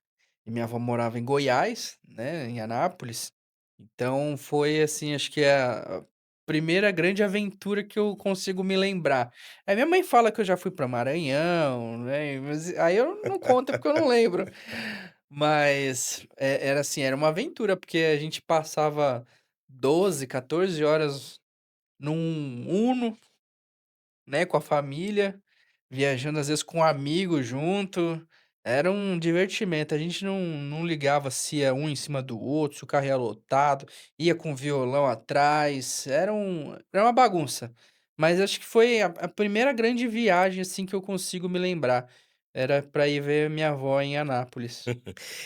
[SPEAKER 2] E minha avó morava em Goiás, né, em Anápolis. Então foi, assim, acho que a primeira grande aventura que eu consigo me lembrar. Aí minha mãe fala que eu já fui para Maranhão, né, mas aí eu não conto porque eu não lembro. Mas era assim, era uma aventura, porque a gente passava 12, 14 horas num Uno, né, com a família, viajando às vezes com um amigo junto, era um divertimento, a gente não ligava se ia um em cima do outro, se o carro ia lotado, ia com violão atrás, era uma bagunça. Mas acho que foi a primeira grande viagem, assim, que eu consigo me lembrar, era pra ir ver minha avó em Anápolis.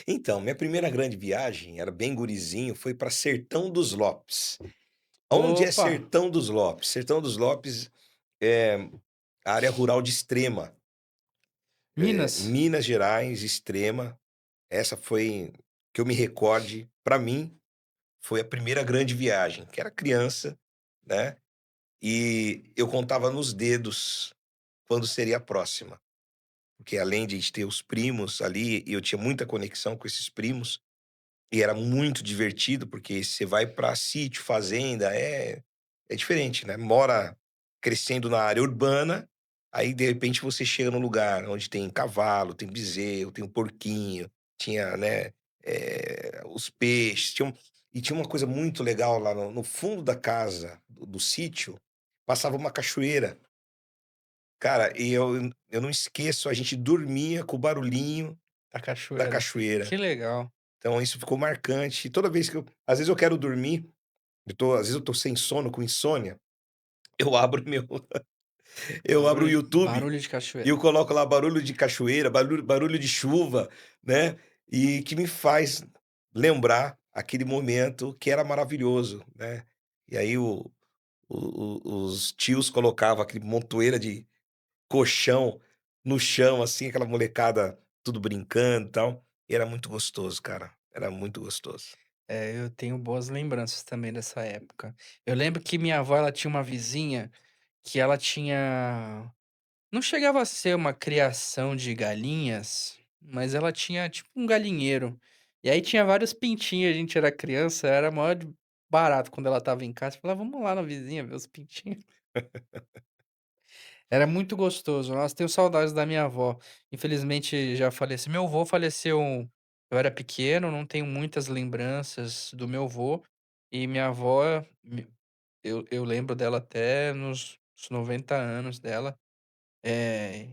[SPEAKER 3] Então, minha primeira grande viagem, era bem gurizinho, foi para Sertão dos Lopes. Onde é
[SPEAKER 2] Opa,
[SPEAKER 3] Sertão dos Lopes? Sertão dos Lopes é a área rural de Extrema,
[SPEAKER 2] Minas?
[SPEAKER 3] Minas Gerais, Extrema. Essa foi, que eu me recorde, para mim, foi a primeira grande viagem, que era criança, né, e eu contava nos dedos quando seria a próxima, porque além de a gente ter os primos ali, e eu tinha muita conexão com esses primos, e era muito divertido, porque você vai para sítio, fazenda, é diferente, né, mora crescendo na área urbana, aí de repente você chega num lugar onde tem cavalo, tem bezerro, tem um porquinho, tinha, né, os peixes, tinha uma coisa muito legal lá no fundo da casa, do sítio, passava uma cachoeira. Cara, e eu não esqueço, a gente dormia com o barulhinho
[SPEAKER 2] Da
[SPEAKER 3] da
[SPEAKER 2] cachoeira.
[SPEAKER 3] cachoeira.
[SPEAKER 2] Que legal.
[SPEAKER 3] Então isso ficou marcante. E toda vez que às vezes eu quero dormir, às vezes eu tô sem sono, com insônia, eu abro meu eu abro o YouTube
[SPEAKER 2] Barulho de
[SPEAKER 3] e
[SPEAKER 2] cachoeira.
[SPEAKER 3] eu coloco lá barulho de cachoeira, barulho de chuva, né, e que me faz lembrar aquele momento que era maravilhoso, né. E aí os tios colocavam aquele montoeira de colchão no chão, assim, aquela molecada tudo brincando e tal, e era muito gostoso, cara, era muito gostoso.
[SPEAKER 2] É, eu tenho boas lembranças também dessa época. Eu lembro que minha avó, ela tinha uma vizinha que ela tinha não chegava a ser uma criação de galinhas, mas ela tinha tipo um galinheiro. E aí tinha vários pintinhos, a gente era criança, era maior de barato quando ela estava em casa, falava: "Vamos lá na vizinha ver os pintinhos". Era muito gostoso. Nossa, tenho saudades da minha avó. Infelizmente já faleceu. Meu avô faleceu, eu era pequeno, não tenho muitas lembranças do meu avô. E minha avó, eu lembro dela até nos 90 anos dela.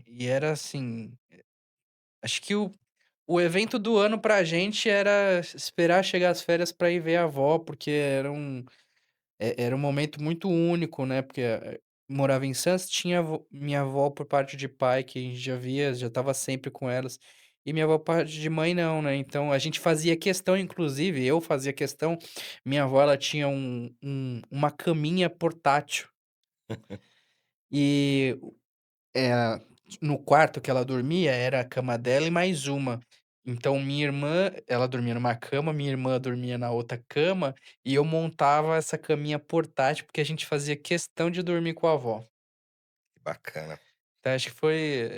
[SPEAKER 2] E era assim, acho que o evento do ano pra gente era esperar chegar as férias pra ir ver a avó, porque era um momento muito único, né, porque, morava em Santos, tinha minha avó por parte de pai, que a gente já via, já estava sempre com elas, e minha avó por parte de mãe não, né, então a gente fazia questão, inclusive eu fazia questão, minha avó ela tinha uma caminha portátil, e, eh, no quarto que ela dormia era a cama dela e mais uma. Então minha irmã, ela dormia numa cama, minha irmã dormia na outra cama, e eu montava essa caminha portátil, porque a gente fazia questão de dormir com a avó.
[SPEAKER 3] Que bacana.
[SPEAKER 2] Então acho que foi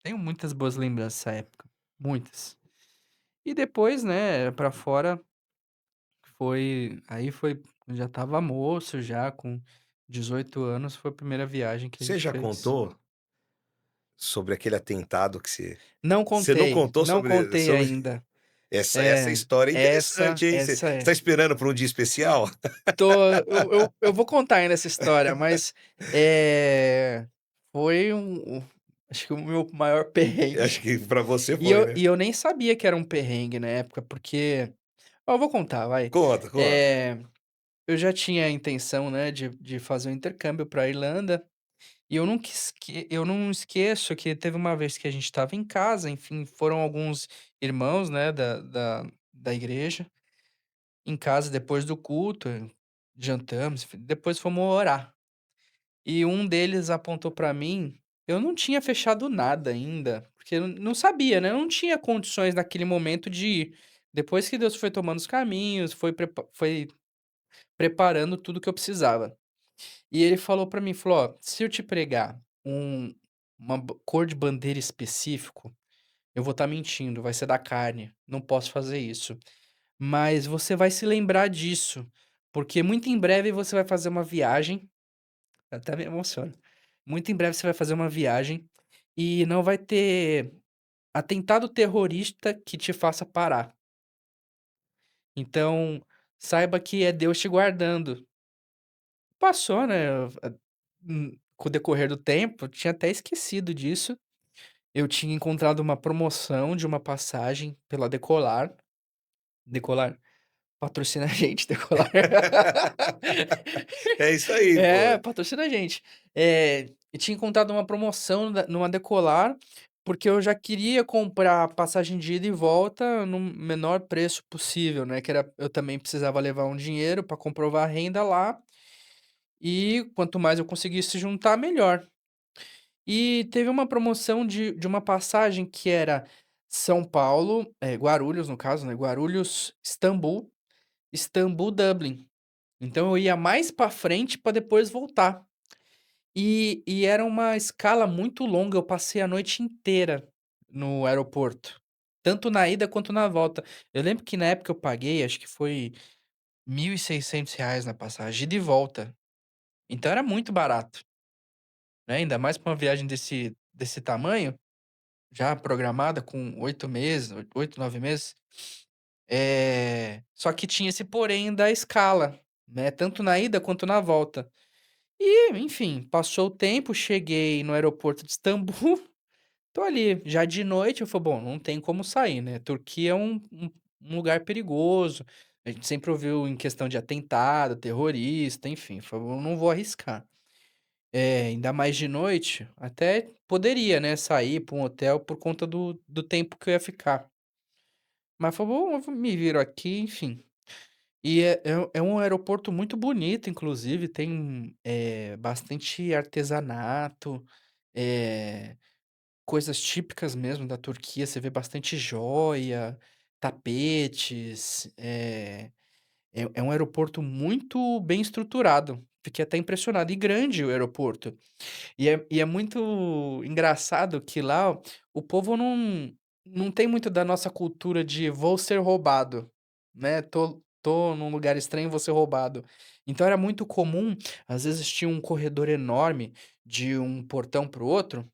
[SPEAKER 2] tenho muitas boas lembranças dessa época, muitas. E depois, né, pra fora foi eu já estava moço já, com 18 anos, foi a primeira viagem que a
[SPEAKER 3] Você
[SPEAKER 2] gente
[SPEAKER 3] já
[SPEAKER 2] fez.
[SPEAKER 3] contou sobre aquele atentado que você não contou
[SPEAKER 2] Não
[SPEAKER 3] sobre
[SPEAKER 2] contei ainda.
[SPEAKER 3] essa
[SPEAKER 2] É,
[SPEAKER 3] história é
[SPEAKER 2] essa
[SPEAKER 3] interessante, hein. Você
[SPEAKER 2] essa
[SPEAKER 3] tá
[SPEAKER 2] é.
[SPEAKER 3] esperando por um dia especial?
[SPEAKER 2] Eu vou contar ainda essa história, mas, foi acho que o meu maior
[SPEAKER 3] Eu
[SPEAKER 2] perrengue.
[SPEAKER 3] acho que pra você foi, né.
[SPEAKER 2] E eu nem sabia que era um perrengue na época, porque eu vou contar, vai.
[SPEAKER 3] Conta, conta.
[SPEAKER 2] Eh, eu já tinha a intenção, né, de fazer um intercâmbio pra Irlanda, e eu não esqueço que teve uma vez que a gente estava em casa, enfim, foram alguns irmãos, né, da igreja, em casa depois do culto, jantamos, depois fomos orar. E um deles apontou pra mim, eu não tinha fechado nada ainda, porque eu não sabia, né, eu não tinha condições naquele momento de ir. Depois que Deus foi tomando os caminhos, foi preparando tudo que eu precisava. E ele falou pra mim, falou: "Ó, se eu te pregar uma cor de bandeira específico, eu vou estar mentindo, vai ser da carne, não posso fazer isso. Mas você vai se lembrar disso, porque muito em breve você vai fazer uma viagem", até me emociono. "Muito em breve você vai fazer uma viagem e não vai ter atentado terrorista que te faça parar. Então, saiba que é Deus te guardando". Passou, né, com o decorrer do tempo, eu tinha até esquecido disso. Eu tinha encontrado uma promoção de uma passagem pela Decolar. Decolar, patrocina a gente, Decolar.
[SPEAKER 3] É isso aí,
[SPEAKER 2] É,
[SPEAKER 3] pô.
[SPEAKER 2] patrocina a gente. Eu tinha encontrado uma promoção numa Decolar, porque eu já queria comprar passagem de ida e volta no menor preço possível, né, que era eu também precisava levar um dinheiro para comprovar a renda lá, e quanto mais eu conseguisse juntar, melhor. E teve uma promoção de uma passagem que era São Paulo, Guarulhos no caso, né, Guarulhos, Istambul, Istambul, Dublin. Então eu ia mais pra frente pra depois voltar. E era uma escala muito longa, eu passei a noite inteira no aeroporto, tanto na ida quanto na volta. Eu lembro que na época eu paguei, acho que foi R$ 1.600 na passagem, ida e volta. Então era muito barato, né, ainda mais pra uma viagem desse tamanho. Já programada com 8 meses, 8, 9 meses. Só que tinha esse porém da escala, né, tanto na ida quanto na volta. E, enfim, passou o tempo, cheguei no aeroporto de Istambul, tô ali, já de noite, eu falei: "Bom, não tem como sair, né, Turquia é um lugar perigoso", a gente sempre ouviu em questão de atentado, terrorista, enfim, falei: "Eu não vou arriscar". Ainda mais de noite, até poderia, né, sair para um hotel por conta do tempo que eu ia ficar. Mas falei: "Bom, eu me viro aqui", enfim. E é um aeroporto muito bonito, inclusive, tem, bastante artesanato, eh, coisas típicas mesmo da Turquia, você vê bastante joia, tapetes, é um aeroporto muito bem estruturado. Fiquei até impressionado, e grande o aeroporto. E é muito engraçado que lá o povo não tem muito da nossa cultura de "vou ser roubado", né, "tô num lugar estranho, vou ser roubado". Então era muito comum, às vezes tinha um corredor enorme de um portão para o outro,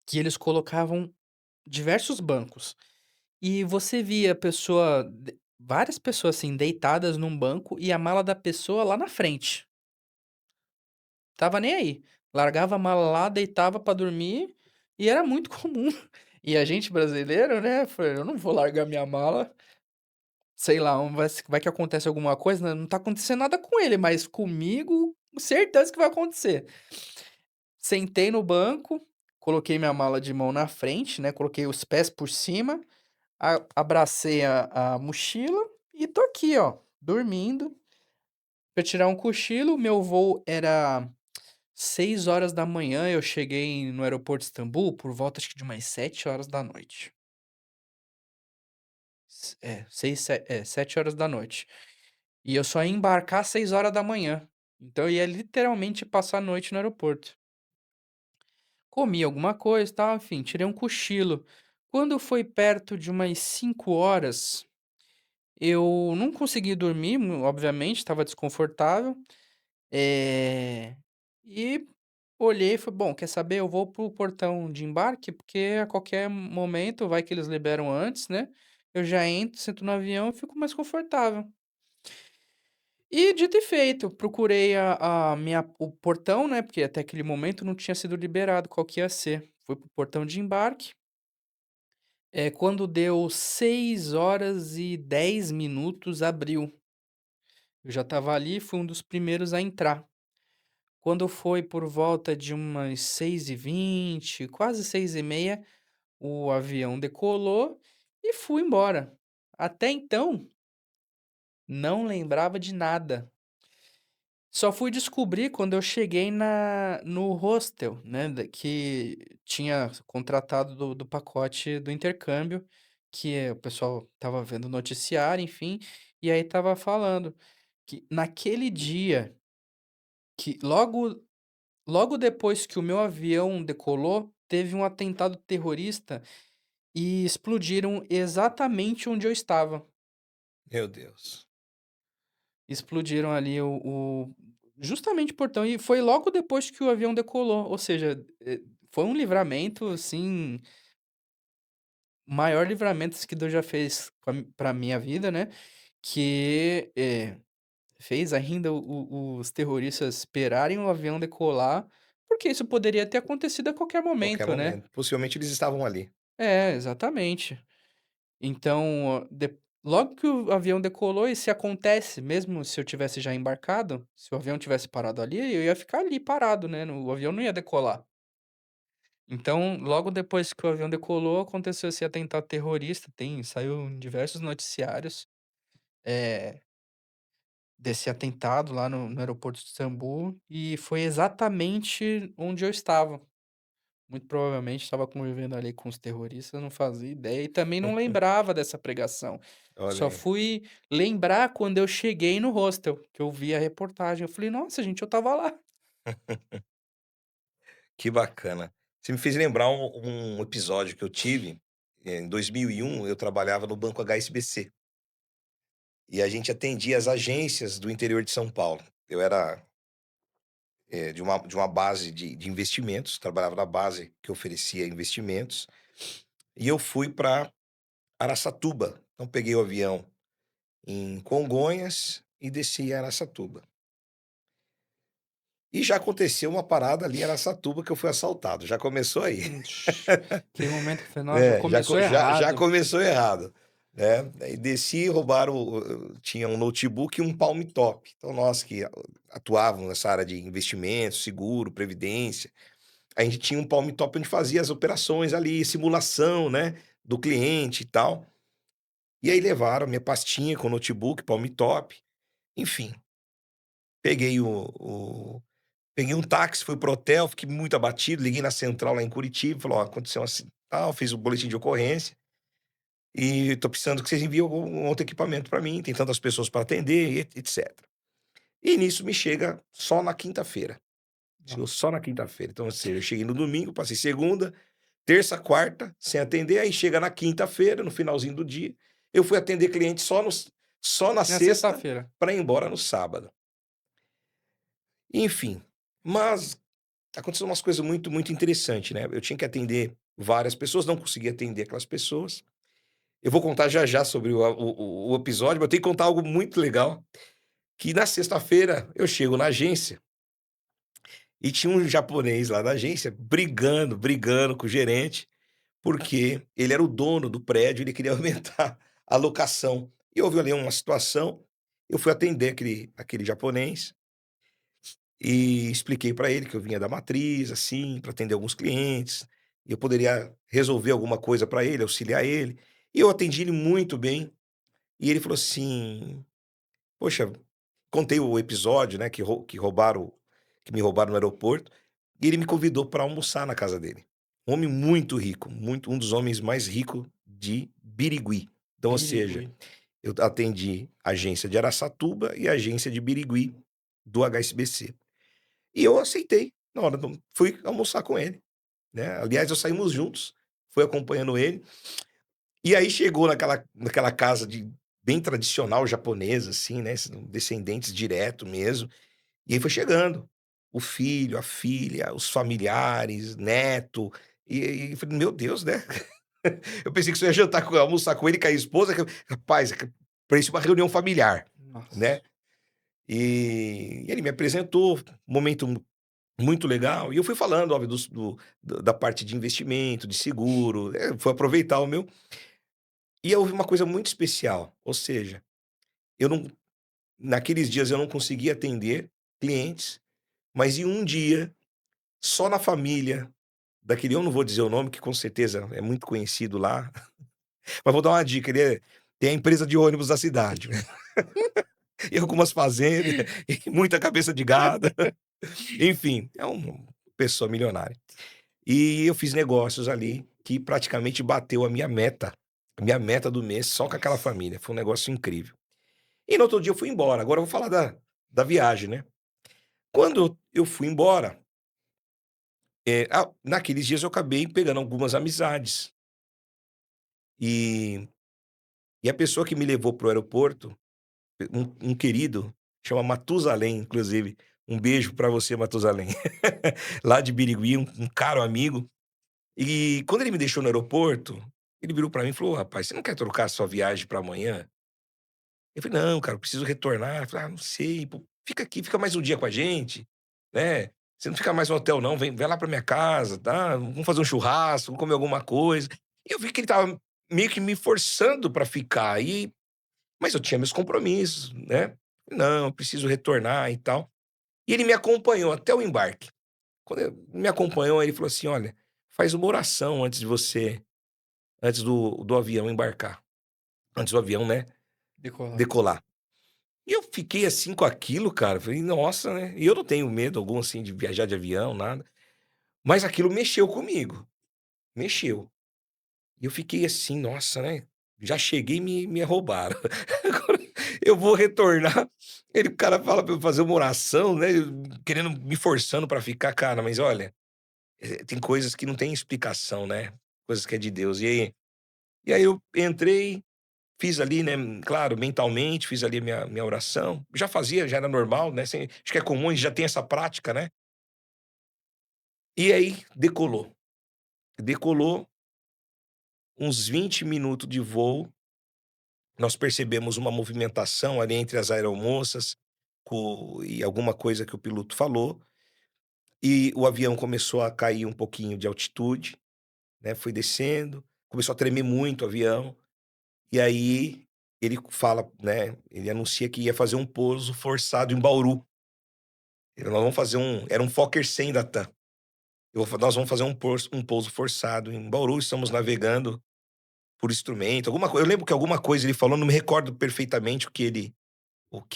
[SPEAKER 2] que eles colocavam diversos bancos, e você via a pessoa várias pessoas, assim, deitadas num banco e a mala da pessoa lá na frente. Tava nem aí. Largava a mala lá, deitava pra dormir, e era muito comum. E a gente brasileiro, né, falei: "Eu não vou largar minha mala, sei lá, vai que acontece alguma coisa, né, não tá acontecendo nada com ele, mas comigo, certeza que vai acontecer". Sentei no banco, coloquei minha mala de mão na frente, né, coloquei os pés por cima, abracei a mochila e tô aqui, ó, dormindo. Pra tirar um cochilo, meu voo era 6 horas da manhã, eu cheguei no aeroporto de Istambul por volta acho que de umas 7 horas da noite. 7 horas da noite. E eu só ia embarcar 6 horas da manhã. Então eu ia literalmente passar a noite no aeroporto. Comi alguma coisa, e tal, enfim, tirei um cochilo. Quando foi perto de umas 5 horas, eu não consegui dormir, obviamente, estava desconfortável. Eh, e olhei e falei: "Bom, quer saber? Eu vou pro portão de embarque, porque a qualquer momento vai que eles liberam antes, né, eu já entro, sento no avião e fico mais confortável". E dito e feito, procurei o portão, né, porque até aquele momento não tinha sido liberado qual que ia ser. Fui pro portão de embarque, quando deu 6 horas e 10 minutos, abriu. Eu já estava ali, fui um dos primeiros a entrar. Quando foi por volta de umas 6h20, quase 6h30, o avião decolou e fui embora. Até então, não lembrava de nada. Só fui descobrir quando eu cheguei no hostel, né, que tinha contratado do pacote do intercâmbio, que o pessoal estava vendo o noticiário, enfim, e aí estava falando que naquele dia, que logo depois que o meu avião decolou, teve um atentado terrorista e explodiram exatamente onde eu estava.
[SPEAKER 3] Meu Deus.
[SPEAKER 2] Explodiram ali justamente o portão, e foi logo depois que o avião decolou, ou seja, foi um livramento, assim, o maior livramento que Deus já fez pra minha vida, né, que, fez ainda os terroristas esperarem o avião decolar, porque isso poderia ter acontecido a qualquer
[SPEAKER 3] Qualquer
[SPEAKER 2] momento, né.
[SPEAKER 3] momento. Possivelmente eles estavam ali.
[SPEAKER 2] É, exatamente. Então, logo que o avião decolou, e se acontece, mesmo se eu tivesse já embarcado, se o avião tivesse parado ali, eu ia ficar ali parado, né, o avião não ia decolar. Então, logo depois que o avião decolou, aconteceu esse atentado terrorista, saiu em diversos noticiários, eh, desse atentado lá no aeroporto de Istambul, e foi exatamente onde eu estava. Muito provavelmente estava convivendo ali com os terroristas, eu não fazia ideia e também não lembrava dessa pregação.
[SPEAKER 3] Olha
[SPEAKER 2] Só
[SPEAKER 3] aí.
[SPEAKER 2] fui lembrar quando eu cheguei no hostel, que eu vi a reportagem, eu falei: "Nossa, gente, eu estava lá".
[SPEAKER 3] Que bacana. Você me fez lembrar um episódio que eu tive, em 2001, eu trabalhava no banco HSBC, e a gente atendia as agências do interior de São Paulo. Eu era, de uma base de investimentos, trabalhava na base que oferecia investimentos, e eu fui para Araçatuba. Então peguei o avião em Congonhas e desci em Araçatuba. E já aconteceu uma parada ali em Araçatuba que eu fui assaltado, já começou aí.
[SPEAKER 2] Ixi, aquele momento que eu falei: "Nossa, já
[SPEAKER 3] É,
[SPEAKER 2] começou
[SPEAKER 3] já
[SPEAKER 2] errado".
[SPEAKER 3] começou errado, né. Aí desci, roubaram tinha um notebook e um palm top. Então nós que atuávamos nessa área de investimentos, seguro, previdência, a gente tinha um palm top onde fazia as operações ali, simulação, né, do cliente e tal. E aí levaram a minha pastinha com notebook, palm top, enfim. Peguei peguei um táxi, fui pro hotel, fiquei muito abatido, liguei na central lá em Curitiba, falou: "Ó, aconteceu assim, tal", fiz o boletim de ocorrência, e tô precisando que vocês enviem algum outro equipamento para mim, tem tantas pessoas para atender, e etcétera. E nisso me chega só na quinta-feira, chegou
[SPEAKER 2] Nossa,
[SPEAKER 3] só na quinta-feira. Então, ou seja, eu cheguei no domingo, passei segunda, terça, quarta, sem atender, aí chega na quinta-feira, no finalzinho do dia, eu fui atender cliente só na
[SPEAKER 2] na
[SPEAKER 3] sexta
[SPEAKER 2] sexta-feira.
[SPEAKER 3] para ir embora no sábado. Enfim, mas aconteceu umas coisas muito interessante, né, eu tinha que atender várias pessoas, não consegui atender aquelas pessoas. Eu vou contar já já sobre o episódio, mas eu tenho que contar algo muito legal, que na sexta-feira eu chego na agência e tinha um japonês lá na agência brigando com o gerente, porque ele era o dono do prédio, ele queria aumentar a locação. E houve ali uma situação, eu fui atender aquele japonês e expliquei para ele que eu vinha da matriz, assim, para atender alguns clientes, e eu poderia resolver alguma coisa para ele, auxiliar ele. E eu atendi ele muito bem, e ele falou assim: "Poxa", contei o episódio, né, que me roubaram no aeroporto, e ele me convidou para almoçar na casa dele. Um homem muito rico, muito um dos homens mais ricos de Birigui. Então, ou seja,
[SPEAKER 2] Birigui.
[SPEAKER 3] eu atendi a agência de Araçatuba e a agência de Birigui do HSBC. E eu aceitei, na hora do fui almoçar com ele, né. Aliás, nós saímos juntos, fui acompanhando ele, e aí chegou naquela casa de bem tradicional japonesa, assim, né, são descendentes direto mesmo, e aí foi chegando, o filho, a filha, os familiares, neto, e eu falei: "Meu Deus, né". Eu pensei que você ia almoçar com ele e com a esposa, que rapaz, parecia uma reunião familiar,
[SPEAKER 2] Nossa.
[SPEAKER 3] né. E ele me apresentou, momento muito legal, e eu fui falando, óbvio, da parte de investimento, de seguro, fui aproveitar o meu. E houve uma coisa muito especial, ou seja, eu não naqueles dias eu não conseguia atender clientes, mas em um dia, só na família daquele, eu não vou dizer o nome, que com certeza é muito conhecido lá, mas vou dar uma dica, tem a empresa de ônibus da cidade, e algumas fazendas, e muita cabeça de gado, enfim, é uma pessoa milionária. E eu fiz negócios ali que praticamente bateu a minha meta do mês só com aquela
[SPEAKER 2] Nossa.
[SPEAKER 3] família, foi um negócio incrível. E no outro dia eu fui embora, agora eu vou falar da viagem, né. Quando eu fui embora, naqueles dias eu acabei pegando algumas amizades, e a pessoa que me levou para o aeroporto, um querido, chama Matusalém, inclusive, um beijo para você, Matusalém, lá de Birigui, um caro amigo. E quando ele me deixou no aeroporto, ele virou para mim e falou: "Ô rapaz, você não quer trocar a sua viagem para amanhã?" Eu falei: "Não, cara, eu preciso retornar". Ele falou: "Ah, não sei, pô, fica aqui, fica mais um dia com a gente, né, você não fica mais no hotel não, vem lá pra minha casa, tá, vamos fazer um churrasco, vamos comer alguma coisa". E eu vi que ele estava meio que me forçando pra ficar, mas eu tinha meus compromissos, né. "Não, eu preciso retornar e tal". E ele me acompanhou até o embarque. Quando ele me acompanhou, ele falou assim: "Olha, faz uma oração antes do avião embarcar, antes do avião, né,
[SPEAKER 2] Decolar.
[SPEAKER 3] decolar". E eu fiquei assim com aquilo, cara, falei: "Nossa", né, e eu não tenho medo algum, assim, de viajar de avião, nada, mas aquilo mexeu comigo, mexeu. E eu fiquei assim: "Nossa, né, já cheguei e me roubaram, agora eu vou retornar", o cara fala pra eu fazer uma oração, né, querendo me forçando pra ficar, cara, mas olha, tem coisas que não tem explicação, né, coisas que é de Deus. E aí eu entrei, fiz ali, né, claro, mentalmente, fiz ali minha oração. Já fazia, já era normal, né, acho que é comum, a gente já tem essa prática, né. E aí decolou. Decolou, uns 20 minutos de voo, nós percebemos uma movimentação ali entre as aeromoças, e alguma coisa que o piloto falou, e o avião começou a cair um pouquinho de altitude, né, foi descendo, começou a tremer muito o avião, e aí ele fala, né, ele anuncia que ia fazer um pouso forçado em Bauru. Nós vamos fazer era um Fokker 100 da TAM. Nós vamos fazer um pouso forçado em Bauru, estamos navegando por instrumento, alguma coisa. Eu lembro que alguma coisa ele falou, não me recordo perfeitamente o que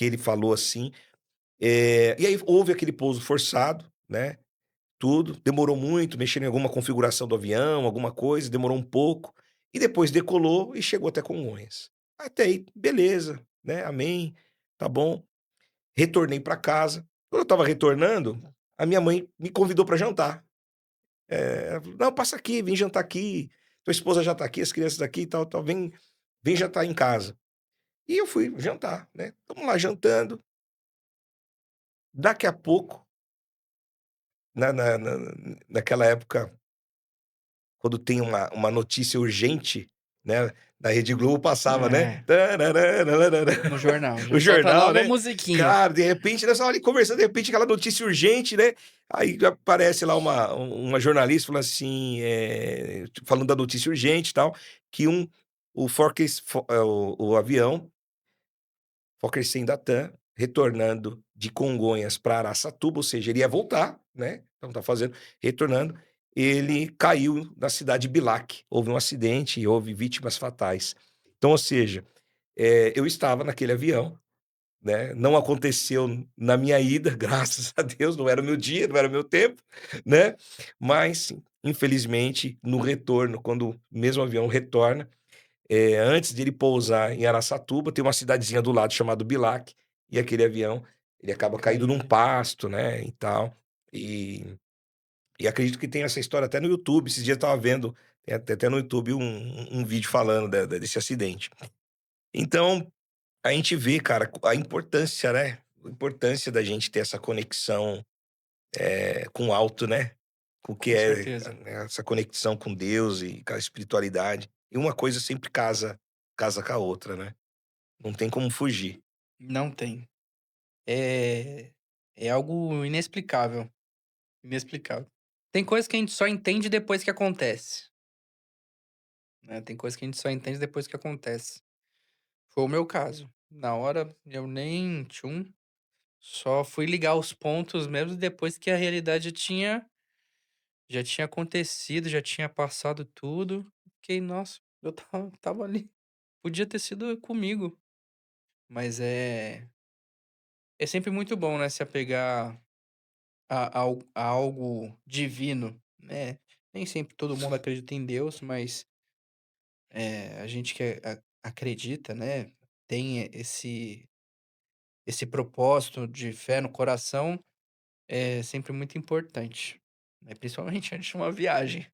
[SPEAKER 3] ele falou assim. E aí houve aquele pouso forçado, né? Tudo. Demorou muito, mexendo em alguma configuração do avião, alguma coisa, demorou um pouco. E depois decolou e chegou até Congonhas. Até aí, beleza, né? Amém, tá bom. Retornei para casa. Quando eu estava retornando, a minha mãe me convidou para jantar. Não, passa aqui, vem jantar aqui. Tua esposa já tá aqui, as crianças aqui e tal, tal. Vem jantar em casa. E eu fui jantar, né? Estamos lá jantando. Daqui a pouco, naquela época, quando tem uma notícia urgente, né? Na Rede Globo passava, né?
[SPEAKER 2] É, no jornal,
[SPEAKER 3] O
[SPEAKER 2] já solta
[SPEAKER 3] jornal,
[SPEAKER 2] logo a
[SPEAKER 3] né?
[SPEAKER 2] musiquinha.
[SPEAKER 3] Cara, de repente, nós estávamos ali conversando, de repente, aquela notícia urgente, né? Aí aparece lá uma jornalista falando assim, falando da notícia urgente e tal, que o avião Fokker 100 da TAM, retornando de Congonhas para Araçatuba, ou seja, ele ia voltar, né? Então tá fazendo, retornando, ele caiu na cidade de Bilac. Houve um acidente e houve vítimas fatais. Então, ou seja, eu estava naquele avião, né? Não aconteceu na minha ida, graças a Deus, não era o meu dia, não era o meu tempo, né? Mas, infelizmente, no retorno, quando o mesmo avião retorna, antes de ele pousar em Araçatuba, tem uma cidadezinha do lado chamado Bilac, e aquele avião, ele acaba caindo num
[SPEAKER 2] Caindo.
[SPEAKER 3] pasto, né, e tal. E, e acredito que tem essa história até no YouTube. Esses dias eu estava vendo, tem até no YouTube um vídeo falando desse acidente. Então, a gente vê, cara, a importância, né? A importância da gente ter essa conexão com o alto, né? Com o que
[SPEAKER 2] Com
[SPEAKER 3] é,
[SPEAKER 2] certeza.
[SPEAKER 3] né, essa conexão com Deus e com a espiritualidade. E uma coisa sempre casa com a outra, né? Não tem como fugir.
[SPEAKER 2] Não tem. É, é algo inexplicável. Inexplicável. Tem coisa que a gente só entende depois que acontece, né? Tem coisa que a gente só entende depois que acontece. Foi o meu caso. Na hora eu nem tchum, só fui ligar os pontos mesmo depois que a realidade já tinha acontecido, já tinha passado tudo. Fiquei, nossa, eu tava ali. Podia ter sido comigo, mas é sempre muito bom, né, se apegar a algo divino, né? Nem sempre todo mundo acredita em Deus, mas a gente que acredita, né? Tem esse propósito de fé no coração, é sempre muito importante, né? Principalmente antes de uma viagem.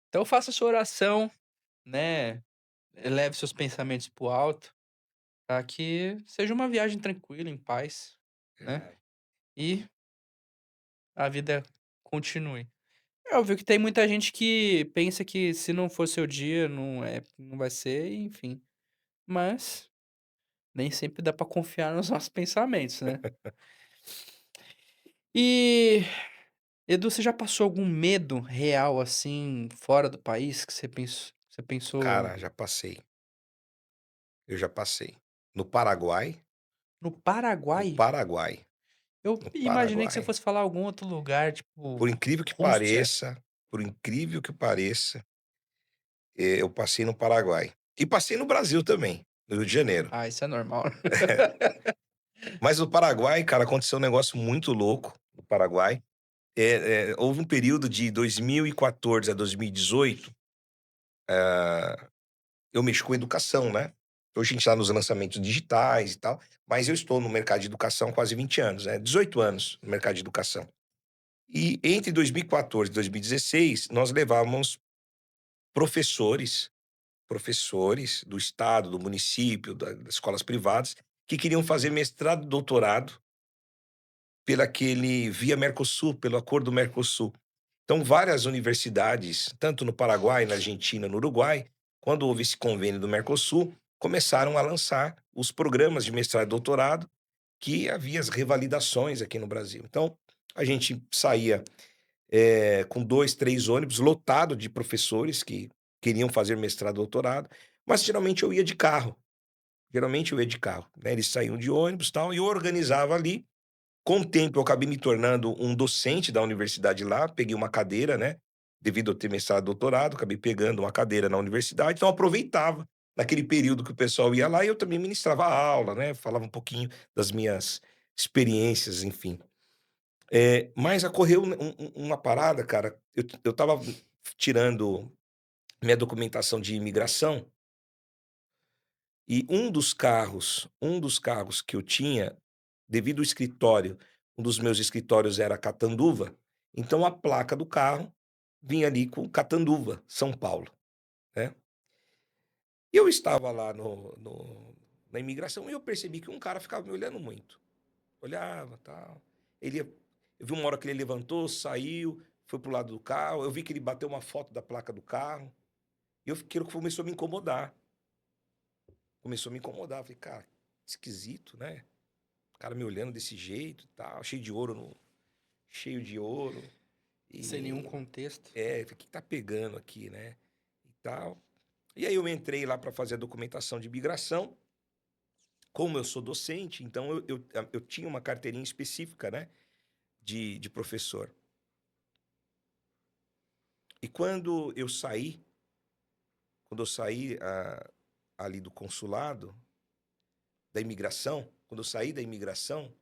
[SPEAKER 2] Então faça sua oração, né? Eleve seus pensamentos para o alto, para que seja uma viagem tranquila, em paz, né?
[SPEAKER 3] Verdade.
[SPEAKER 2] E a vida continue. É óbvio que tem muita gente que pensa que se não for seu dia, não vai ser, enfim. Mas nem sempre dá pra confiar nos nossos pensamentos, né? E, Edu, você já passou algum medo real, assim, fora do país, que você pensou
[SPEAKER 3] Cara, já passei. Eu já passei. No Paraguai,
[SPEAKER 2] no
[SPEAKER 3] no
[SPEAKER 2] Paraguai?
[SPEAKER 3] Paraguai,
[SPEAKER 2] Eu
[SPEAKER 3] no
[SPEAKER 2] imaginei que você
[SPEAKER 3] Paraguai.
[SPEAKER 2] fosse falar algum outro lugar, tipo
[SPEAKER 3] Por incrível que
[SPEAKER 2] Rússia.
[SPEAKER 3] pareça, por incrível que pareça, eu passei no Paraguai. E passei no Brasil também, no Rio de Janeiro.
[SPEAKER 2] Ah, isso é normal.
[SPEAKER 3] Mas no Paraguai, cara, aconteceu um negócio muito louco no Paraguai. Houve um período de 2014 a 2018, eu mexo com educação, né? Hoje a gente está nos lançamentos digitais e tal, mas eu estou no mercado de educação há quase 20 anos, né? 18 anos no mercado de educação. E entre 2014 e 2016, nós levávamos professores, professores do estado, do município, das escolas privadas, que queriam fazer mestrado e doutorado via Mercosul, pelo acordo Mercosul. Então, várias universidades, tanto no Paraguai, na Argentina, no Uruguai, quando houve esse convênio do Mercosul, começaram a lançar os programas de mestrado e doutorado, que havia as revalidações aqui no Brasil. Então, a gente saía com 2, 3 ônibus lotado de professores que queriam fazer mestrado, doutorado, mas geralmente eu ia de carro. Geralmente eu ia de carro, né, eles saíam de ônibus, tal, e eu organizava ali. Com o tempo eu acabei me tornando um docente da universidade lá, peguei uma cadeira, né, devido a ter mestrado, doutorado, acabei pegando uma cadeira na universidade, então eu aproveitava naquele período que o pessoal ia lá e eu também ministrava aula, né, falava um pouquinho das minhas experiências, enfim. Mas ocorreu uma parada, cara, eu estava tirando minha documentação de imigração e um dos carros que eu tinha, devido ao escritório, um dos meus escritórios era Catanduva, então a placa do carro vinha ali com Catanduva, São Paulo, né. E eu estava lá na imigração e eu percebi que um cara ficava me olhando muito. Olhava, tal. Ele ia eu vi uma hora que ele levantou, saiu, foi para o lado do carro, eu vi que ele bateu uma foto da placa do carro, e aquilo começou a me incomodar. Começou a me incomodar, falei: "Cara, esquisito, né, o cara me olhando desse jeito e tal, cheio de ouro,
[SPEAKER 2] Sem nenhum
[SPEAKER 3] e
[SPEAKER 2] contexto.
[SPEAKER 3] falei: "O que tá pegando aqui, né, e tal". E aí eu entrei lá para fazer a documentação de imigração, como eu sou docente, então eu tinha uma carteirinha específica, né, de professor. E quando eu saí, ali do consulado, da imigração, quando eu saí da imigração,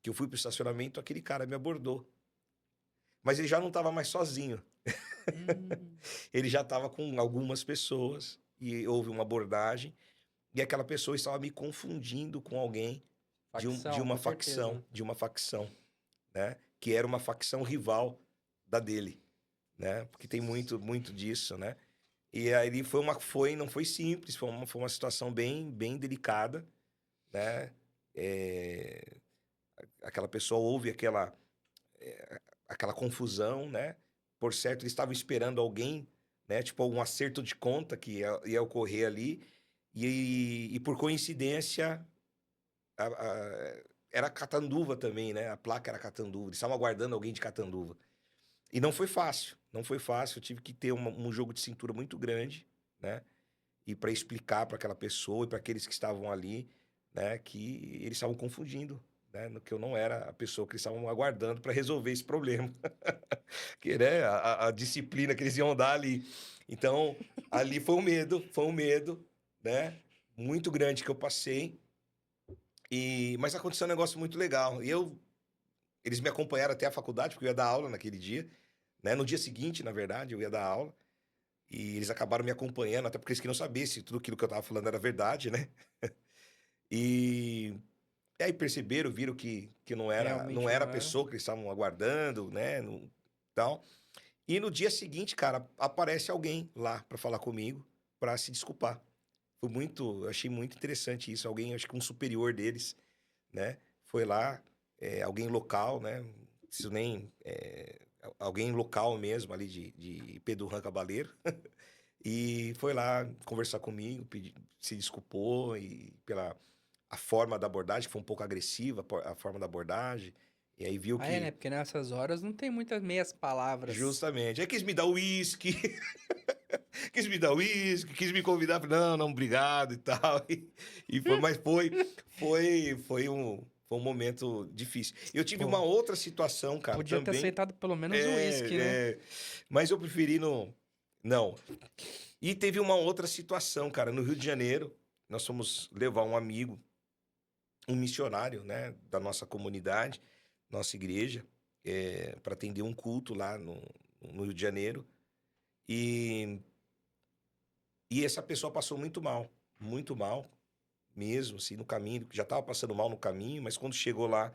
[SPEAKER 3] que eu fui para o estacionamento, aquele cara me abordou. Mas ele já não estava mais sozinho.
[SPEAKER 2] Hum,
[SPEAKER 3] Ele já estava com algumas pessoas e houve uma abordagem, e aquela pessoa estava me confundindo com alguém de
[SPEAKER 2] facção,
[SPEAKER 3] uma
[SPEAKER 2] com certeza,
[SPEAKER 3] facção,
[SPEAKER 2] né?
[SPEAKER 3] né, que era uma facção rival da dele, né, porque tem muito muito disso, né. E aí não foi simples, foi uma situação bem delicada, né, eh, aquela pessoa houve aquela confusão, né. Por certo, eles estavam esperando alguém, né, tipo um acerto de conta que ia ocorrer ali, e por coincidência, era Catanduva também, né, a placa era Catanduva, eles estavam aguardando alguém de Catanduva. E não foi fácil, não foi fácil, eu tive que ter um jogo de cintura muito grande, né, e para explicar para aquela pessoa e para aqueles que estavam ali, né, que eles estavam confundindo, né, no que eu não era a pessoa que eles estavam aguardando para resolver esse problema. Que, né, a disciplina que eles iam dar ali. Então, ali foi um medo, né, muito grande que eu passei, mas aconteceu um negócio muito legal. Eles me acompanharam até a faculdade, porque eu ia dar aula naquele dia, né, no dia seguinte, na verdade, eu ia dar aula, e eles acabaram me acompanhando, até porque eles queriam saber se tudo aquilo que eu estava falando era verdade, né. E e aí perceberam, viram que não
[SPEAKER 2] Realmente
[SPEAKER 3] era
[SPEAKER 2] não
[SPEAKER 3] a
[SPEAKER 2] era.
[SPEAKER 3] pessoa que eles estavam aguardando, né, tal. E no dia seguinte, cara, aparece alguém lá pra falar comigo, pra se desculpar. Eu achei muito interessante isso, alguém, acho que um superior deles, né, foi lá, alguém local, né, não preciso nem, alguém local mesmo ali de Pedro Cabaleiro, e foi lá conversar comigo, se desculpou e pela a forma da abordagem, que foi um pouco agressiva a forma da abordagem, e aí viu
[SPEAKER 2] Ah, é, né?
[SPEAKER 3] que
[SPEAKER 2] Porque nessas horas não tem muitas meias palavras.
[SPEAKER 3] justamente, aí quis me dar uísque. Quis me dar uísque, quis me convidar, falei: "Não, não, obrigado", e tal. Mas foi um momento difícil. Eu tive
[SPEAKER 2] Pô,
[SPEAKER 3] uma outra situação, cara,
[SPEAKER 2] podia ter
[SPEAKER 3] também
[SPEAKER 2] aceitado pelo menos o uísque, né?
[SPEAKER 3] é, mas eu preferi não. E teve uma outra situação, cara, no Rio de Janeiro, nós fomos levar um amigo, um missionário, né, da nossa comunidade, nossa igreja, pra atender um culto lá no Rio de Janeiro, e essa pessoa passou muito mal mesmo, assim, no caminho. Já estava passando mal no caminho, mas quando chegou lá,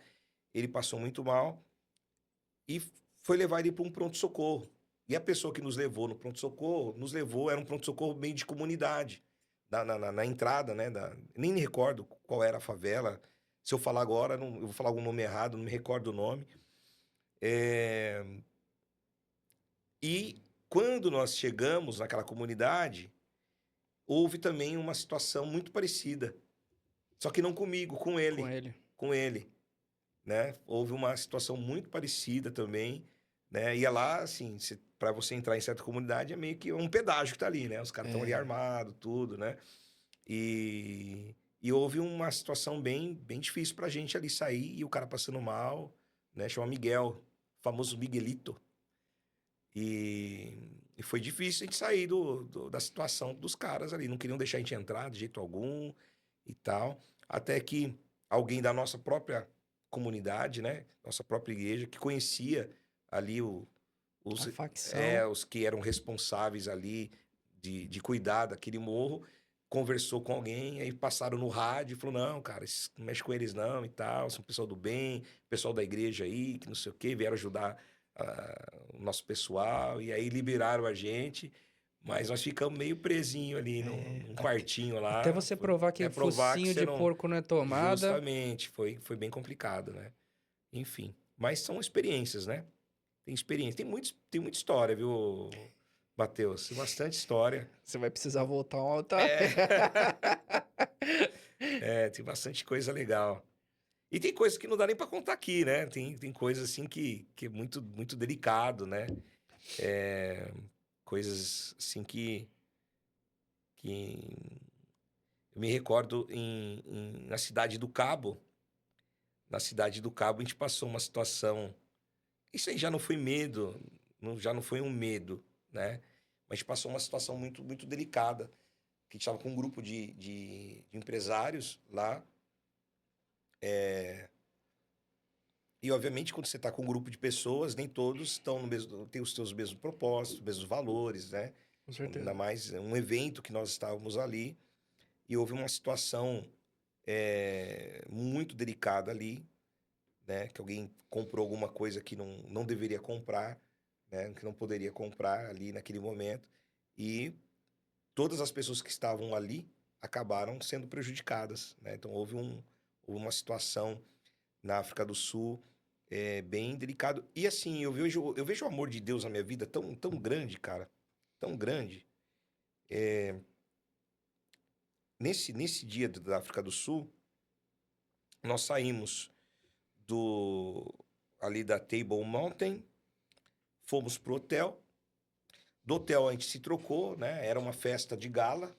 [SPEAKER 3] ele passou muito mal e foi levar ele para um pronto-socorro. E a pessoa que nos levou no pronto-socorro, era um pronto-socorro meio de comunidade, na entrada, né? Nem me recordo qual era a favela. Se eu falar agora, eu vou falar algum nome errado, não me recordo o nome. Eh, E quando nós chegamos naquela comunidade, houve também uma situação muito parecida. Só que não comigo, com
[SPEAKER 2] Com
[SPEAKER 3] ele,
[SPEAKER 2] ele.
[SPEAKER 3] com ele, né? Houve uma situação muito parecida também, né? Ia lá, assim, para você entrar em certa comunidade é meio que um pedágio que tá ali, né? Os caras estão ali
[SPEAKER 2] É.
[SPEAKER 3] armados, tudo, né? E houve uma situação bem difícil pra gente ali sair e o cara passando mal, né? Chama Miguel, famoso Miguelito. E foi difícil a gente sair da situação dos caras ali. Não queriam deixar a gente entrar de jeito algum e tal. Até que alguém da nossa própria comunidade, né? Nossa própria igreja, que conhecia ali
[SPEAKER 2] A
[SPEAKER 3] os,
[SPEAKER 2] facção.
[SPEAKER 3] os que eram responsáveis ali de cuidar daquele morro, conversou com alguém, aí passaram no rádio e falou, não, cara, não mexe com eles não e tal, são pessoal do bem, pessoal da igreja aí, que não sei o quê, vieram ajudar o nosso pessoal, e aí liberaram a gente, mas nós ficamos meio presinho ali num quartinho
[SPEAKER 2] Até
[SPEAKER 3] lá,
[SPEAKER 2] você provar que
[SPEAKER 3] é provar que
[SPEAKER 2] focinho
[SPEAKER 3] você
[SPEAKER 2] de
[SPEAKER 3] não...
[SPEAKER 2] porco não é tomada.
[SPEAKER 3] Justamente, foi bem complicado, né? Enfim, mas são experiências, né? Tem experiência, tem muita história, viu, Matheus? Tem bastante história.
[SPEAKER 2] Você vai precisar voltar uma outra vez.
[SPEAKER 3] É, tem bastante coisa legal. E tem coisa que não dá nem pra contar aqui, né? Tem coisa assim que é muito delicado, né? É, coisas assim que eu me recordo na Cidade do Cabo. Na Cidade do Cabo, a gente passou uma situação. Isso aí já não foi medo, já não foi um medo, né? Mas a gente passou uma situação muito delicada. Que a gente estava com um grupo de empresários lá. E, obviamente, quando você está com um grupo de pessoas, nem todos estão no mesmo, têm os seus mesmos propósitos, mesmos valores, né?
[SPEAKER 2] Com
[SPEAKER 3] Ainda
[SPEAKER 2] certeza.
[SPEAKER 3] mais um evento que nós estávamos ali. E houve uma situação muito delicada ali, né? Que alguém comprou alguma coisa que não deveria comprar, né? Que não poderia comprar ali naquele momento. E todas as pessoas que estavam ali acabaram sendo prejudicadas, né? Então houve uma situação na África do Sul bem delicado. E assim, eu vejo o amor de Deus na minha vida tão grande, cara, tão grande. Nesse dia da África do Sul, nós saímos do ali da Table Mountain, fomos pro hotel. Do hotel a gente se trocou, né? Era uma festa de gala,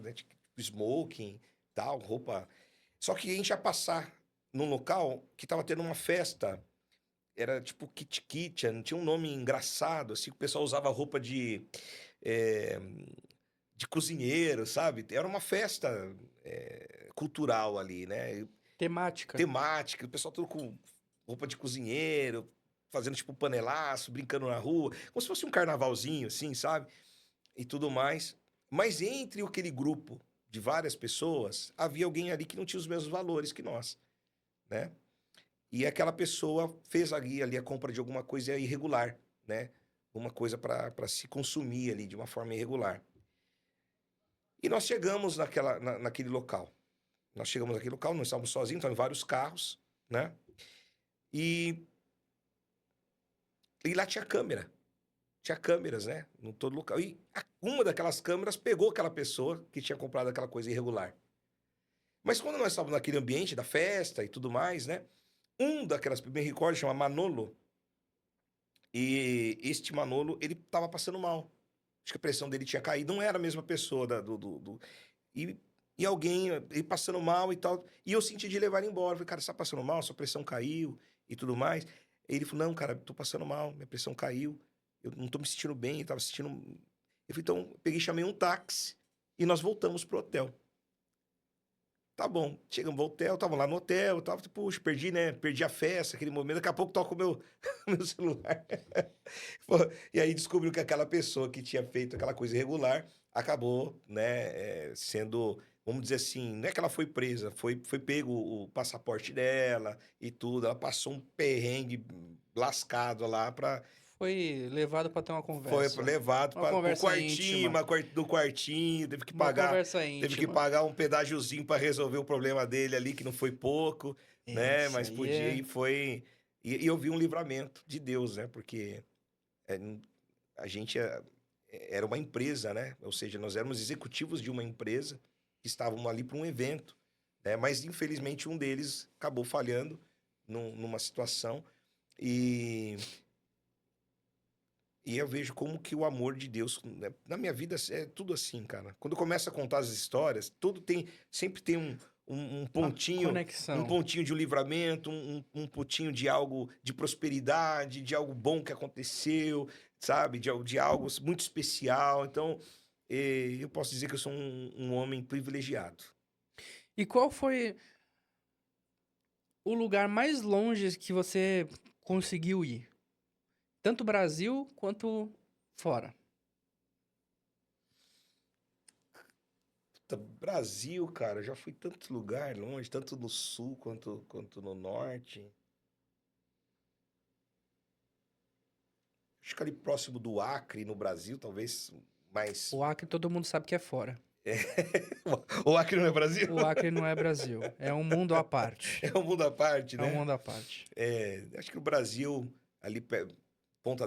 [SPEAKER 3] né? Tipo smoking, tal, roupa. Só que a gente ia passar num local que tava tendo uma festa, era tipo Kit Kitchen, tinha um nome engraçado, assim, que o pessoal usava roupa eh, de cozinheiro, sabe? Era uma festa cultural ali, né?
[SPEAKER 2] Temática.
[SPEAKER 3] Temática, o pessoal todo com roupa de cozinheiro, fazendo tipo panelaço, brincando na rua, como se fosse um carnavalzinho, assim, sabe? E tudo mais. Mas entre aquele grupo de várias pessoas, havia alguém ali que não tinha os mesmos valores que nós, né? E aquela pessoa fez ali a compra de alguma coisa irregular, né? Uma coisa para se consumir ali de uma forma irregular. E nós chegamos naquele local. Nós chegamos naquele local, nós estávamos sozinhos, estavam vários carros, né? E, e lá tinha câmera. Tinha câmeras, né? Em todo local. E uma daquelas câmeras pegou aquela pessoa que tinha comprado aquela coisa irregular. Mas quando nós estávamos naquele ambiente da festa e tudo mais, né? Um daquelas, me recordo, chama Manolo. E este Manolo, ele estava passando mal. Acho que a pressão dele tinha caído. Não era a mesma pessoa e, e alguém, ele passando mal e tal. E eu senti de levar ele embora. Eu falei, cara, você tá passando mal? Sua pressão caiu e tudo mais. Ele falou, não, cara, tô passando mal. Minha pressão caiu. Eu não tô me sentindo bem. Eu tava sentindo... Eu falei, então, eu peguei e chamei um táxi. E nós voltamos pro hotel. Tá bom, chegamos ao hotel, tava lá no hotel, tava, puxa, perdi, né? Perdi a festa, aquele momento, daqui a pouco toca o meu celular. Pô, e aí descobriu que aquela pessoa que tinha feito aquela coisa irregular acabou, né, sendo, vamos dizer assim, não é que ela foi presa, foi pego o passaporte dela e tudo, ela passou um perrengue lascado lá pra...
[SPEAKER 2] Foi levado pra ter uma
[SPEAKER 3] Foi
[SPEAKER 2] conversa.
[SPEAKER 3] levado
[SPEAKER 2] Uma
[SPEAKER 3] para o
[SPEAKER 2] conversa
[SPEAKER 3] quartinho,
[SPEAKER 2] íntima.
[SPEAKER 3] do quartinho,
[SPEAKER 2] Uma conversa
[SPEAKER 3] teve que
[SPEAKER 2] íntima.
[SPEAKER 3] pagar um pedágiozinho para resolver o problema dele ali, que não foi pouco, né?
[SPEAKER 2] Isso
[SPEAKER 3] Mas
[SPEAKER 2] aí
[SPEAKER 3] podia
[SPEAKER 2] é.
[SPEAKER 3] e foi. E eu vi um livramento de Deus, né? Porque é, a gente era uma empresa, né? Ou seja, nós éramos executivos de uma empresa que estavam ali para um evento, né? Mas infelizmente um deles acabou falhando numa situação e eu vejo como que o amor de Deus, né, na minha vida é tudo assim, cara. Quando eu começo a contar as histórias, sempre tem um
[SPEAKER 2] Uma
[SPEAKER 3] pontinho,
[SPEAKER 2] conexão.
[SPEAKER 3] de um livramento, um pontinho de algo de prosperidade, de algo bom que aconteceu, sabe? De algo muito especial. Então, eu posso dizer que eu sou um homem privilegiado.
[SPEAKER 2] E qual foi o lugar mais longe que você conseguiu ir? Tanto Brasil quanto fora.
[SPEAKER 3] Brasil, cara, já fui tanto lugar longe, tanto no sul quanto no norte. Acho que ali próximo do Acre, no Brasil, talvez mais.
[SPEAKER 2] O Acre todo mundo sabe que é fora.
[SPEAKER 3] O Acre não é Brasil?
[SPEAKER 2] O Acre não é Brasil. É um mundo à parte.
[SPEAKER 3] É um mundo à parte,
[SPEAKER 2] É um
[SPEAKER 3] né?
[SPEAKER 2] mundo à parte.
[SPEAKER 3] Acho que o Brasil, ali ponta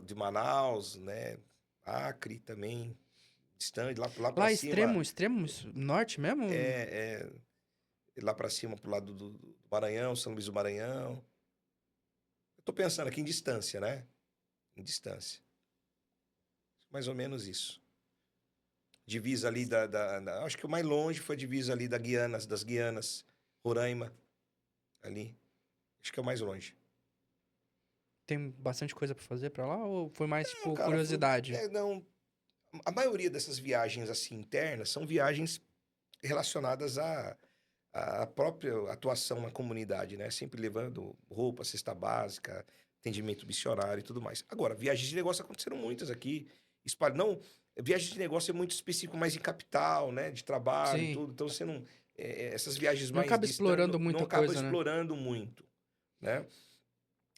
[SPEAKER 3] de Manaus, né? Acre também, distante, lá para
[SPEAKER 2] Lá,
[SPEAKER 3] cima.
[SPEAKER 2] extremo norte mesmo?
[SPEAKER 3] É, lá para cima, pro lado do Maranhão, São Luís do Maranhão. Eu tô pensando aqui em distância, né? Em distância. Mais ou menos isso. Divisa ali acho que o mais longe foi a divisa ali das Guianas, Roraima, ali. Acho que é o mais longe.
[SPEAKER 2] Tem bastante coisa pra fazer pra lá? Ou foi mais,
[SPEAKER 3] Não,
[SPEAKER 2] tipo,
[SPEAKER 3] cara,
[SPEAKER 2] curiosidade?
[SPEAKER 3] não. A maioria dessas viagens assim internas são viagens relacionadas à própria atuação na comunidade, né? Sempre levando roupa, cesta básica, atendimento missionário e tudo mais. Agora, viagens de negócio aconteceram muitas aqui. Não, viagens de negócio é muito específico, mais em capital, né? De trabalho e
[SPEAKER 2] Sim.
[SPEAKER 3] tudo. Então você não. Essas viagens
[SPEAKER 2] Não
[SPEAKER 3] mais
[SPEAKER 2] acaba
[SPEAKER 3] distantes
[SPEAKER 2] explorando
[SPEAKER 3] não
[SPEAKER 2] muita
[SPEAKER 3] acabam
[SPEAKER 2] coisa, né?
[SPEAKER 3] explorando muito, né?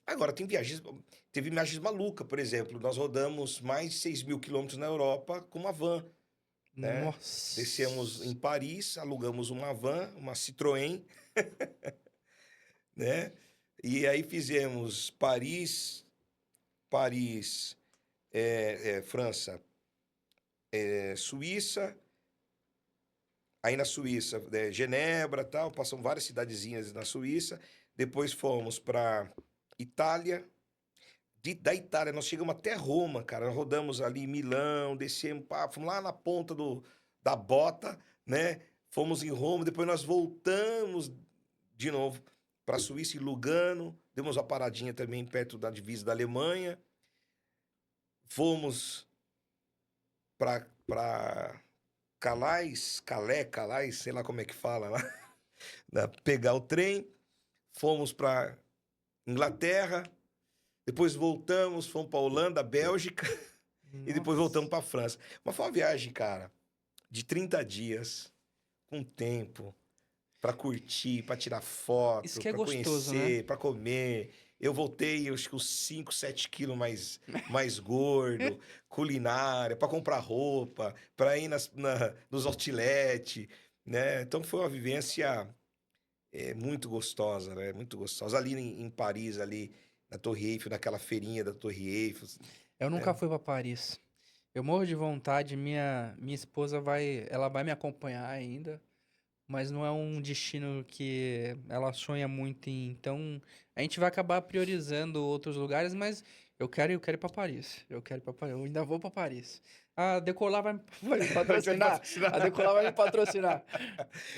[SPEAKER 3] Agora, teve viagens malucas, por exemplo, nós rodamos mais de 6.000 quilômetros na Europa com uma van, né? Descemos em
[SPEAKER 2] Nossa.
[SPEAKER 3] Paris, alugamos uma van, uma Citroën, né? E aí fizemos Paris, França, Suíça, aí na Suíça, Genebra, tal, passamos várias cidadezinhas na Suíça, depois fomos para Itália. Da Itália, nós chegamos até Roma, cara. Nós rodamos ali em Milão, descemos, pá, fomos lá na ponta da bota, né? Fomos em Roma, depois nós voltamos de novo para a Suíça, em Lugano. Demos uma paradinha também perto da divisa da Alemanha. Fomos para Calais, sei lá como é que fala lá, né? Pegar o trem. Fomos para Inglaterra. Depois voltamos, fomos para Holanda, Bélgica. E depois voltamos
[SPEAKER 2] Nossa.
[SPEAKER 3] para França. Mas foi uma viagem, cara, de 30 dias, com tempo, para curtir, para tirar
[SPEAKER 2] Isso
[SPEAKER 3] foto,
[SPEAKER 2] que é
[SPEAKER 3] para
[SPEAKER 2] gostoso, né?
[SPEAKER 3] conhecer, para comer. Eu voltei, acho que uns 5, 7 quilos mais gordo, culinária, para comprar roupa, para ir nos outlet, né? Então foi uma vivência muito gostosa, né? Muito gostosa. Ali em Paris, ali na Torre Eiffel, naquela feirinha da Torre Eiffel,
[SPEAKER 2] Eu nunca
[SPEAKER 3] né?
[SPEAKER 2] fui pra Paris. Eu morro de vontade, minha esposa ela vai me acompanhar ainda, mas não é um destino que ela sonha muito em. Então, a gente vai acabar priorizando outros lugares, mas eu quero ir pra Paris. Eu quero ir pra Paris. Eu ainda vou pra Paris. A Decolar vai me
[SPEAKER 3] Vai te
[SPEAKER 2] patrocinar. A
[SPEAKER 3] patrocinar.
[SPEAKER 2] Decolar vai me patrocinar.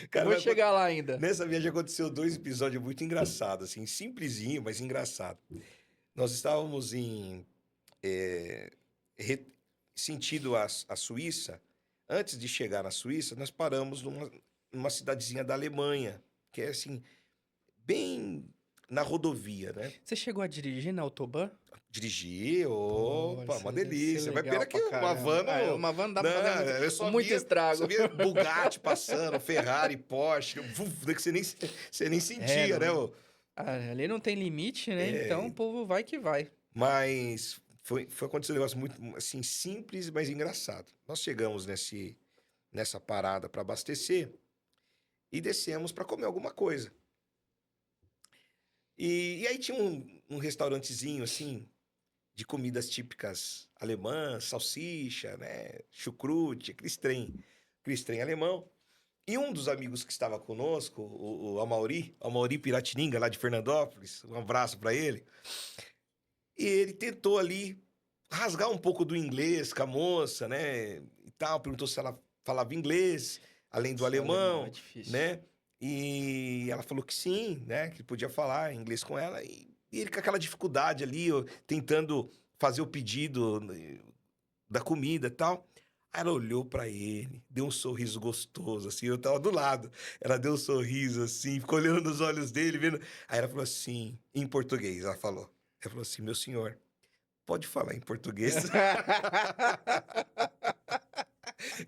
[SPEAKER 2] Eu
[SPEAKER 3] Cara,
[SPEAKER 2] vou chegar lá ainda.
[SPEAKER 3] nessa viagem aconteceu 2 episódios muito engraçados, assim, simplesinho, mas engraçado. Nós estávamos em sentido a Suíça. Antes de chegar na Suíça, nós paramos numa cidadezinha da Alemanha, que é assim, bem na rodovia, né?
[SPEAKER 2] Você chegou a dirigir na Autobahn?
[SPEAKER 3] Dirigir,
[SPEAKER 2] Pô,
[SPEAKER 3] opa,
[SPEAKER 2] isso
[SPEAKER 3] uma
[SPEAKER 2] aí deve ser
[SPEAKER 3] delícia. Mas pena
[SPEAKER 2] legal
[SPEAKER 3] que
[SPEAKER 2] pra
[SPEAKER 3] uma van
[SPEAKER 2] caramba. Ah,
[SPEAKER 3] não.
[SPEAKER 2] uma van não dá pra fazer
[SPEAKER 3] Não, eu
[SPEAKER 2] muito
[SPEAKER 3] só
[SPEAKER 2] estrago.
[SPEAKER 3] via Bugatti passando, Ferrari, Porsche, que você nem
[SPEAKER 2] É,
[SPEAKER 3] sentia, né?
[SPEAKER 2] não. Ali não tem limite, né? Então o povo vai que vai.
[SPEAKER 3] Mas foi acontecendo um negócio muito assim, simples, mas engraçado. Nós chegamos nessa parada para abastecer e descemos para comer alguma coisa. E aí tinha um restaurantezinho assim, de comidas típicas alemãs, salsicha, né? Chucrute, aqueles trem alemão. E um dos amigos que estava conosco, o Amauri Piratininga, lá de Fernandópolis, um abraço para ele, e ele tentou ali rasgar um pouco do inglês com a moça, né, e tal, perguntou se ela falava inglês, além do
[SPEAKER 2] Esse alemão é
[SPEAKER 3] alemão,
[SPEAKER 2] difícil.
[SPEAKER 3] né, e ela falou que sim, né, que podia falar inglês com ela, e ele com aquela dificuldade ali, ó, tentando fazer o pedido da comida e tal. Aí ela olhou pra ele, deu um sorriso gostoso, assim, eu tava do lado. Ela deu um sorriso, assim, ficou olhando nos olhos dele, vendo. Aí ela falou assim, em português, ela falou. Ela falou assim, meu senhor, pode falar em português?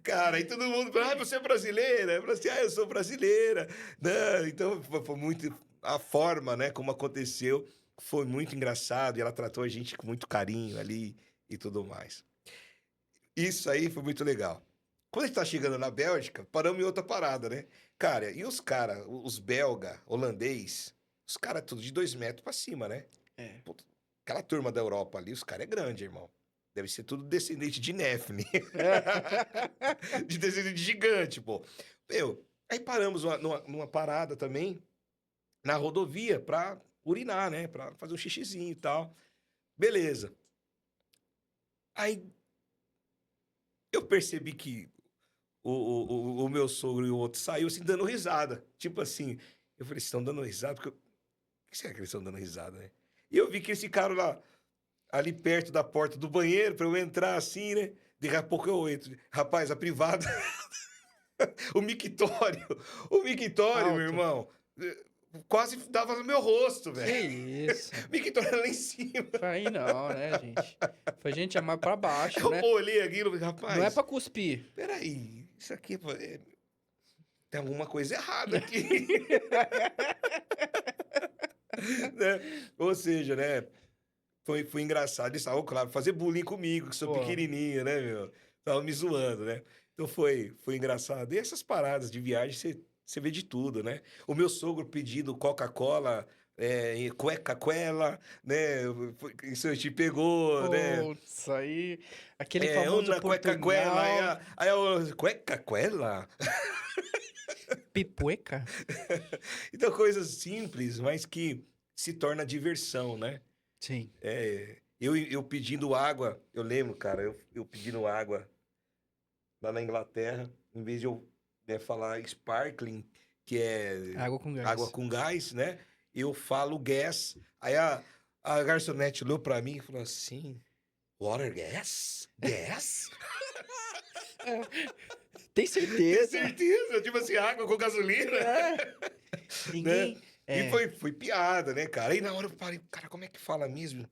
[SPEAKER 3] Cara, aí todo mundo fala, você é brasileira? Eu falei assim, eu sou brasileira. Não, então, foi muito... A forma, né, como aconteceu, foi muito engraçado. E ela tratou a gente com muito carinho ali e tudo mais. Isso aí foi muito legal. Quando a gente tá chegando na Bélgica, paramos em outra parada, né? Cara, e os caras, os belga, holandês, os caras tudo de 2 metros pra cima, né?
[SPEAKER 2] É.
[SPEAKER 3] Puta, aquela turma da Europa ali, os caras é grande, irmão. Deve ser tudo descendente de Nefne. De descendente de gigante, pô. Meu, aí paramos numa parada também, na rodovia, pra urinar, né? Pra fazer um xixizinho e tal. Beleza. Aí eu percebi que o meu sogro e o outro saiu assim, dando risada. Tipo assim, eu falei, vocês estão dando risada? Porque o que será que eles estão dando risada, né? E eu vi que esse cara lá, ali perto da porta do banheiro, pra eu entrar assim, né? Daqui a pouco eu entro. Rapaz, a privada, o o mictório, meu
[SPEAKER 2] Alto.
[SPEAKER 3] irmão, quase dava no meu rosto,
[SPEAKER 2] Que
[SPEAKER 3] velho.
[SPEAKER 2] isso?
[SPEAKER 3] O mictório era lá em cima.
[SPEAKER 2] Foi aí não, né, gente? Foi gente é mais pra baixo,
[SPEAKER 3] Eu
[SPEAKER 2] né?
[SPEAKER 3] olhei aquilo e falei,
[SPEAKER 2] Não é
[SPEAKER 3] rapaz,
[SPEAKER 2] pra cuspir.
[SPEAKER 3] peraí, isso aqui tem alguma coisa errada aqui. Né? Ou seja, né? Foi engraçado. Eles estavam, claro, fazer bullying comigo, que sou
[SPEAKER 2] Pô,
[SPEAKER 3] pequenininho, né, meu? Estavam me zoando, né? Então foi engraçado. E essas paradas de viagem, você vê de tudo, né? O meu sogro pedindo Coca-Cola, e cueca, quela, né? Isso te pegou, né?
[SPEAKER 2] putz, aí. Aquele
[SPEAKER 3] É,
[SPEAKER 2] famoso
[SPEAKER 3] uma cueca, quela,
[SPEAKER 2] portunhol.
[SPEAKER 3] aí eu, cueca, quela?
[SPEAKER 2] Pipueca?
[SPEAKER 3] Então, coisas simples, mas que se torna diversão, né?
[SPEAKER 2] Sim.
[SPEAKER 3] Eu pedindo água, eu lembro, cara, eu pedindo água lá na Inglaterra, em vez de eu, né, falar sparkling, que é
[SPEAKER 2] Água com
[SPEAKER 3] água
[SPEAKER 2] gás.
[SPEAKER 3] com gás, né? Eu falo gas. Aí a garçonete olhou pra mim e falou assim: Water gas? Gas?
[SPEAKER 2] Tem
[SPEAKER 3] Tem
[SPEAKER 2] certeza?
[SPEAKER 3] certeza? Tipo assim, água com gasolina,
[SPEAKER 2] É.
[SPEAKER 3] né?
[SPEAKER 2] Ninguém.
[SPEAKER 3] E
[SPEAKER 2] É.
[SPEAKER 3] foi piada, né, cara? Aí na hora eu parei, cara, como é que fala mesmo?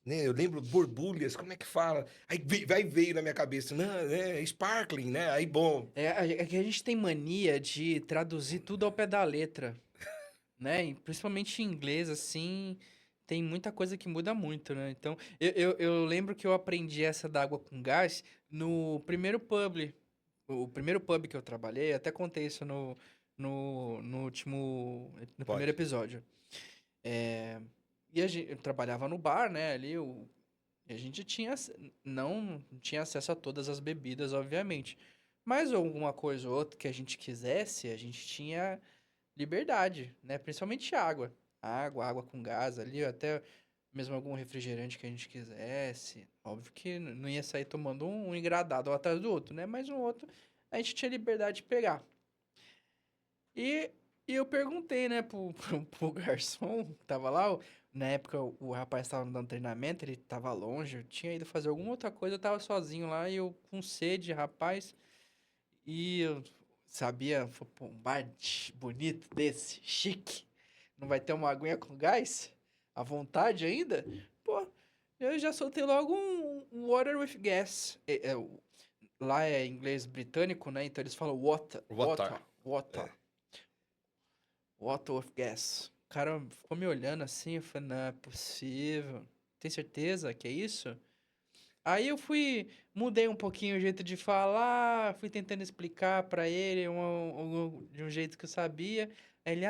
[SPEAKER 3] Né? Eu lembro borbulhas, como é que fala? Aí veio na minha cabeça, não, é sparkling, né? Aí, bom,
[SPEAKER 2] É que a gente tem mania de traduzir tudo ao pé da letra, né? E principalmente em inglês, assim, tem muita coisa que muda muito, né? Então, eu lembro que eu aprendi essa da água com gás no primeiro pub. O primeiro pub que eu trabalhei, até contei isso no último, no primeiro
[SPEAKER 3] pode.
[SPEAKER 2] episódio. É, e eu trabalhava no bar, né? Ali, e a gente não tinha acesso a todas as bebidas, obviamente. Mas alguma coisa ou outra que a gente quisesse, a gente tinha liberdade, né? Principalmente água. Água com gás ali, até mesmo algum refrigerante que a gente quisesse. Óbvio que não ia sair tomando um engradado um atrás do outro, né? Mas um outro a gente tinha liberdade de pegar. E, e eu perguntei, né, pro garçom que tava lá. Na época o rapaz tava me dando treinamento, ele tava longe, eu tinha ido fazer alguma outra coisa, eu tava sozinho lá e eu com sede, rapaz. E eu sabia, falei, pô, um bar bonito desse, chique. Não vai ter uma aguinha com gás? À vontade ainda? Pô, eu já soltei logo um water with gas. Lá é inglês britânico, né? Então eles falam water, water,
[SPEAKER 3] Water.
[SPEAKER 2] water,
[SPEAKER 3] É.
[SPEAKER 2] water with gas. O cara ficou me olhando assim, eu falei, não é possível. Tem certeza que é isso? Aí eu mudei um pouquinho o jeito de falar, fui tentando explicar pra ele de um jeito que eu sabia. Aí ele,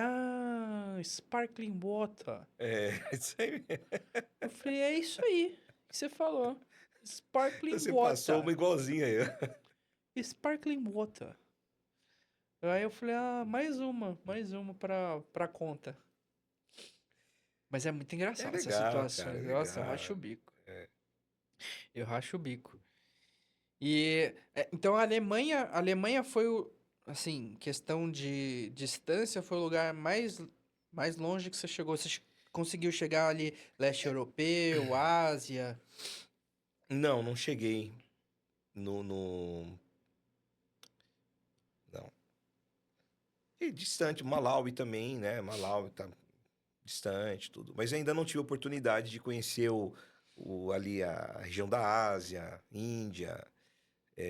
[SPEAKER 2] sparkling water.
[SPEAKER 3] É, isso aí mesmo.
[SPEAKER 2] Eu falei, é isso aí que você falou. Sparkling
[SPEAKER 3] Você passou
[SPEAKER 2] water.
[SPEAKER 3] uma igualzinha aí.
[SPEAKER 2] Sparkling water. Aí eu falei, mais uma pra conta. Mas é muito
[SPEAKER 3] É
[SPEAKER 2] engraçado essas
[SPEAKER 3] legal, cara, é
[SPEAKER 2] situações. Nossa, eu racho
[SPEAKER 3] legal.
[SPEAKER 2] o bico.
[SPEAKER 3] É.
[SPEAKER 2] Eu racho o bico. Então a Alemanha foi assim, questão de distância, foi o lugar mais longe que você chegou. Conseguiu chegar ali, leste europeu, Ásia.
[SPEAKER 3] Não, não cheguei no... Não. E distante, Malawi também, né? Malawi tá distante, tudo. Mas ainda não tive oportunidade de conhecer ali a região da Ásia, Índia,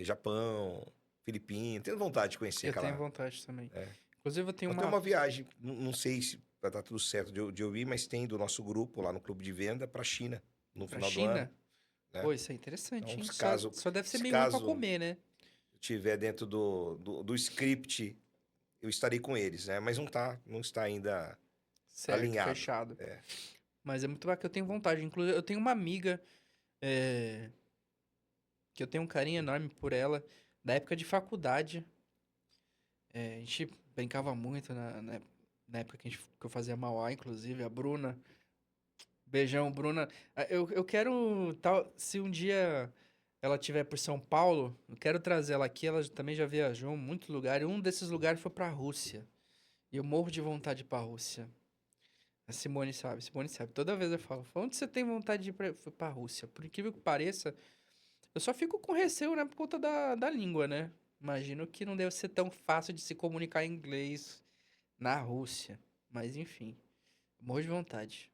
[SPEAKER 3] Japão, Filipinas. Tenho vontade de conhecer
[SPEAKER 2] Eu tenho
[SPEAKER 3] aquela.
[SPEAKER 2] vontade também.
[SPEAKER 3] É.
[SPEAKER 2] Inclusive, eu tenho
[SPEAKER 3] Até
[SPEAKER 2] uma
[SPEAKER 3] uma viagem, não sei se vai dar tudo certo de eu ir, mas tem do nosso grupo lá no clube de venda para a China no
[SPEAKER 2] pra
[SPEAKER 3] final do ano,
[SPEAKER 2] China.
[SPEAKER 3] né?
[SPEAKER 2] Pô, isso é interessante,
[SPEAKER 3] Então,
[SPEAKER 2] hein?
[SPEAKER 3] se
[SPEAKER 2] Só,
[SPEAKER 3] caso,
[SPEAKER 2] só deve ser
[SPEAKER 3] se
[SPEAKER 2] meio ruim pra
[SPEAKER 3] caso
[SPEAKER 2] comer, né?
[SPEAKER 3] tiver dentro do script, eu estarei com eles, né? Mas não está ainda
[SPEAKER 2] Certo,
[SPEAKER 3] alinhado.
[SPEAKER 2] fechado.
[SPEAKER 3] É.
[SPEAKER 2] Mas é muito bacana, eu tenho vontade. Inclusive, eu tenho uma amiga é, que eu tenho um carinho enorme por ela, da época de faculdade. A gente brincava muito na época que eu fazia Mauá, inclusive, a Bruna. Beijão, Bruna. Eu quero, se um dia ela estiver por São Paulo, eu quero trazer ela aqui. Ela também já viajou em muitos lugares. Um desses lugares foi pra Rússia. E eu morro de vontade de ir pra Rússia. A Simone sabe. Toda vez eu falo, onde você tem vontade de ir fui pra Rússia? Por incrível que pareça, eu só fico com receio, né, por conta da língua, né? Imagino que não deve ser tão fácil de se comunicar em inglês na Rússia. Mas enfim, morro de vontade.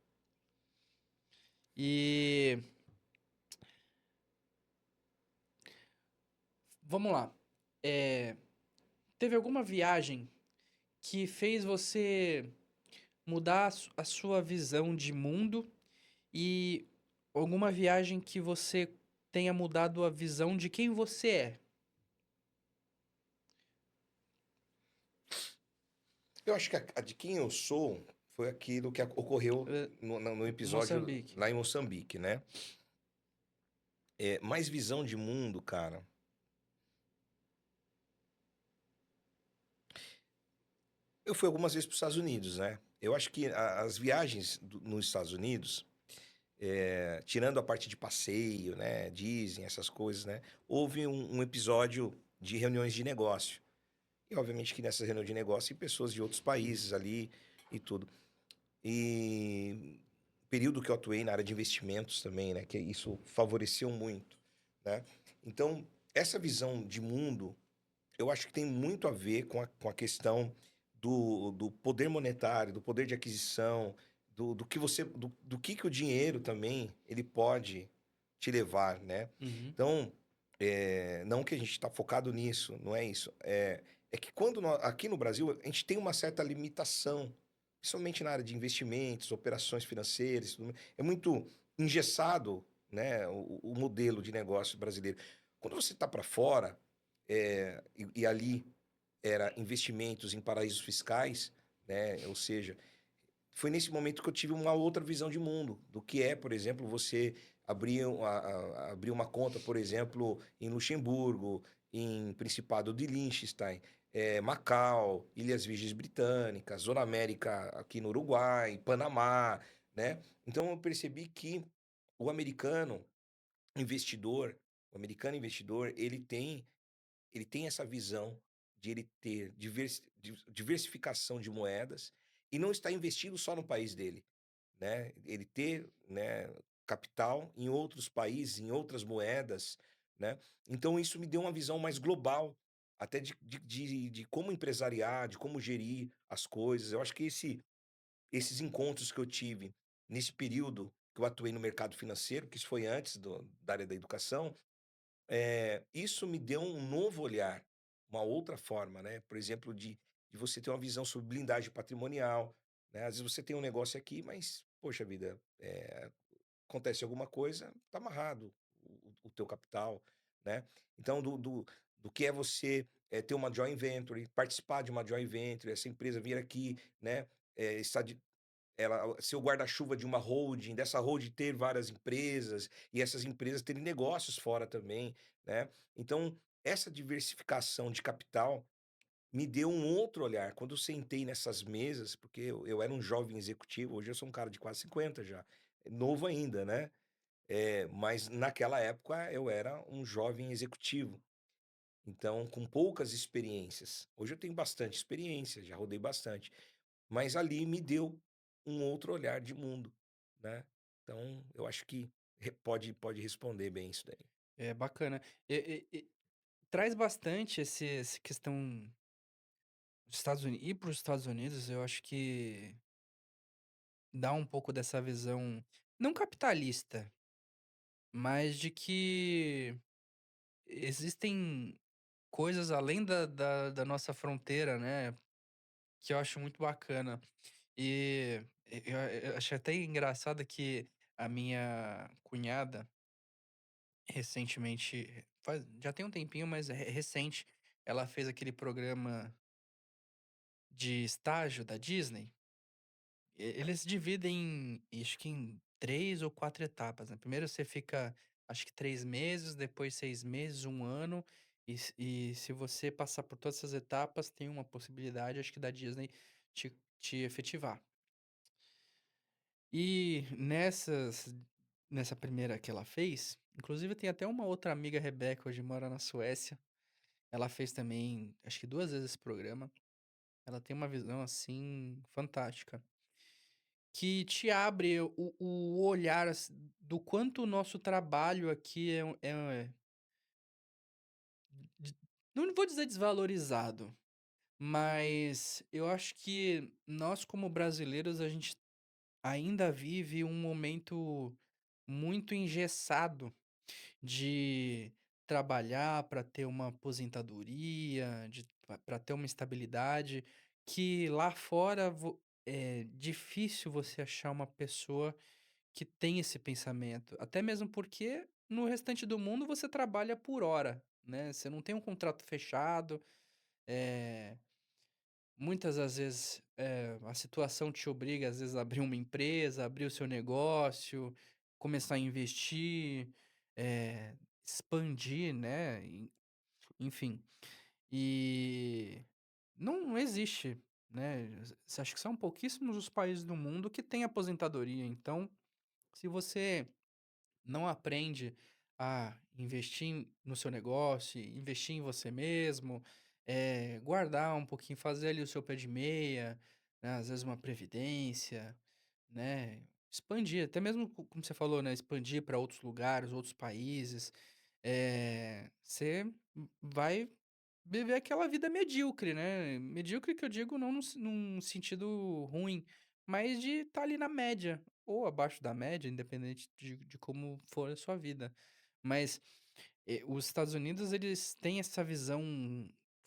[SPEAKER 2] E vamos lá. É, teve alguma viagem que fez você mudar a sua visão de mundo e alguma viagem que você tenha mudado a visão de quem você é?
[SPEAKER 3] Eu acho que a de quem eu sou foi aquilo que ocorreu
[SPEAKER 2] Eh,
[SPEAKER 3] no episódio
[SPEAKER 2] Moçambique.
[SPEAKER 3] lá em Moçambique, né? Mais visão de mundo, cara. Eu fui algumas vezes para os Estados Unidos, né? Eu acho que as viagens nos Estados Unidos, tirando a parte de passeio, né? Disney, essas coisas, né? Houve um episódio de reuniões de negócio. E obviamente que nessa reunião de negócio, tem pessoas de outros países ali e tudo. E período que eu atuei na área de investimentos também, né? Que isso favoreceu muito, né? Então, essa visão de mundo, eu acho que tem muito a ver com a questão do poder monetário, do poder de aquisição, do que você, do que o dinheiro também ele pode te levar, né?
[SPEAKER 2] Uhum.
[SPEAKER 3] Então, não que a gente está focado nisso, não é isso. É que quando aqui no Brasil a gente tem uma certa limitação, principalmente na área de investimentos, operações financeiras, é muito engessado, né, o modelo de negócio brasileiro. Quando você está para fora, e ali era investimentos em paraísos fiscais, né? Ou seja, foi nesse momento que eu tive uma outra visão de mundo, do que é, por exemplo, você abrir uma conta, por exemplo, em Luxemburgo, em Principado de Liechtenstein, Macau, Ilhas Virgens Britânicas, Zona América aqui no Uruguai, Panamá, né? Então eu percebi que o americano investidor, o americano investidor, ele tem essa visão de ele ter diversificação de moedas e não estar investido só no país dele, né? Ele ter, né, capital em outros países, em outras moedas, né? Então isso me deu uma visão mais global, até de como empresariar, de como gerir as coisas. Eu acho que esses encontros que eu tive nesse período que eu atuei no mercado financeiro, que isso foi antes da área da educação, isso me deu um novo olhar, uma outra forma, né? Por exemplo, de você ter uma visão sobre blindagem patrimonial, né? Às vezes você tem um negócio aqui, mas, poxa vida, acontece alguma coisa, tá amarrado o teu capital, né? Então, do que é você ter uma joint venture, participar de uma joint venture, essa empresa vir aqui, né? Estar ela ser o guarda-chuva de uma holding, dessa holding ter várias empresas, e essas empresas terem negócios fora também, né. Então, essa diversificação de capital me deu um outro olhar. Quando eu sentei nessas mesas, porque eu era um jovem executivo, hoje eu sou um cara de quase 50 já, novo ainda, né. Mas naquela época eu era um jovem executivo, então com poucas experiências. Hoje eu tenho bastante experiência, já rodei bastante, mas ali me deu um outro olhar de mundo, né. Então eu acho que pode responder bem isso daí.
[SPEAKER 2] É bacana. E traz bastante essa questão dos Estados Unidos ir para os Estados Unidos, eu acho que dá um pouco dessa visão, não capitalista, mas de que existem coisas além da nossa fronteira, né, que eu acho muito bacana. E eu achei até engraçado que a minha cunhada, recentemente, já tem um tempinho, mas é recente, ela fez aquele programa de estágio da Disney. Eles dividem acho que em 3 ou 4 etapas, né. Primeiro você fica, acho que 3 meses, depois 6 meses, 1 ano, e se você passar por todas essas etapas, tem uma possibilidade, acho que da Disney te efetivar. E nessa primeira que ela fez, inclusive tem até uma outra amiga, Rebeca, hoje mora na Suécia, ela fez também, acho que 2 vezes esse programa. Ela tem uma visão, assim, fantástica, que te abre o olhar, do quanto o nosso trabalho aqui de não vou dizer desvalorizado, mas eu acho que nós, como brasileiros, a gente ainda vive um momento muito engessado de trabalhar para ter uma aposentadoria, de pra ter uma estabilidade, que lá fora é difícil você achar uma pessoa que tem esse pensamento, até mesmo porque no restante do mundo você trabalha por hora, né, você não tem um contrato fechado, eh, muitas das vezes, a situação te obriga, às vezes, a abrir uma empresa, abrir o seu negócio, começar a investir, expandir, né, enfim. E não existe, né, acho que são pouquíssimos os países do mundo que têm aposentadoria, então, se você não aprende a investir no seu negócio, investir em você mesmo, guardar um pouquinho, fazer ali o seu pé de meia, né, às vezes uma previdência, né, expandir, até mesmo como você falou, né, expandir para outros lugares, outros países, você vai viver aquela vida medíocre, né, medíocre que eu digo não num sentido ruim, mas de estar ali na média, ou abaixo da média, independente de como for a sua vida. Mas, os Estados Unidos, eles têm essa visão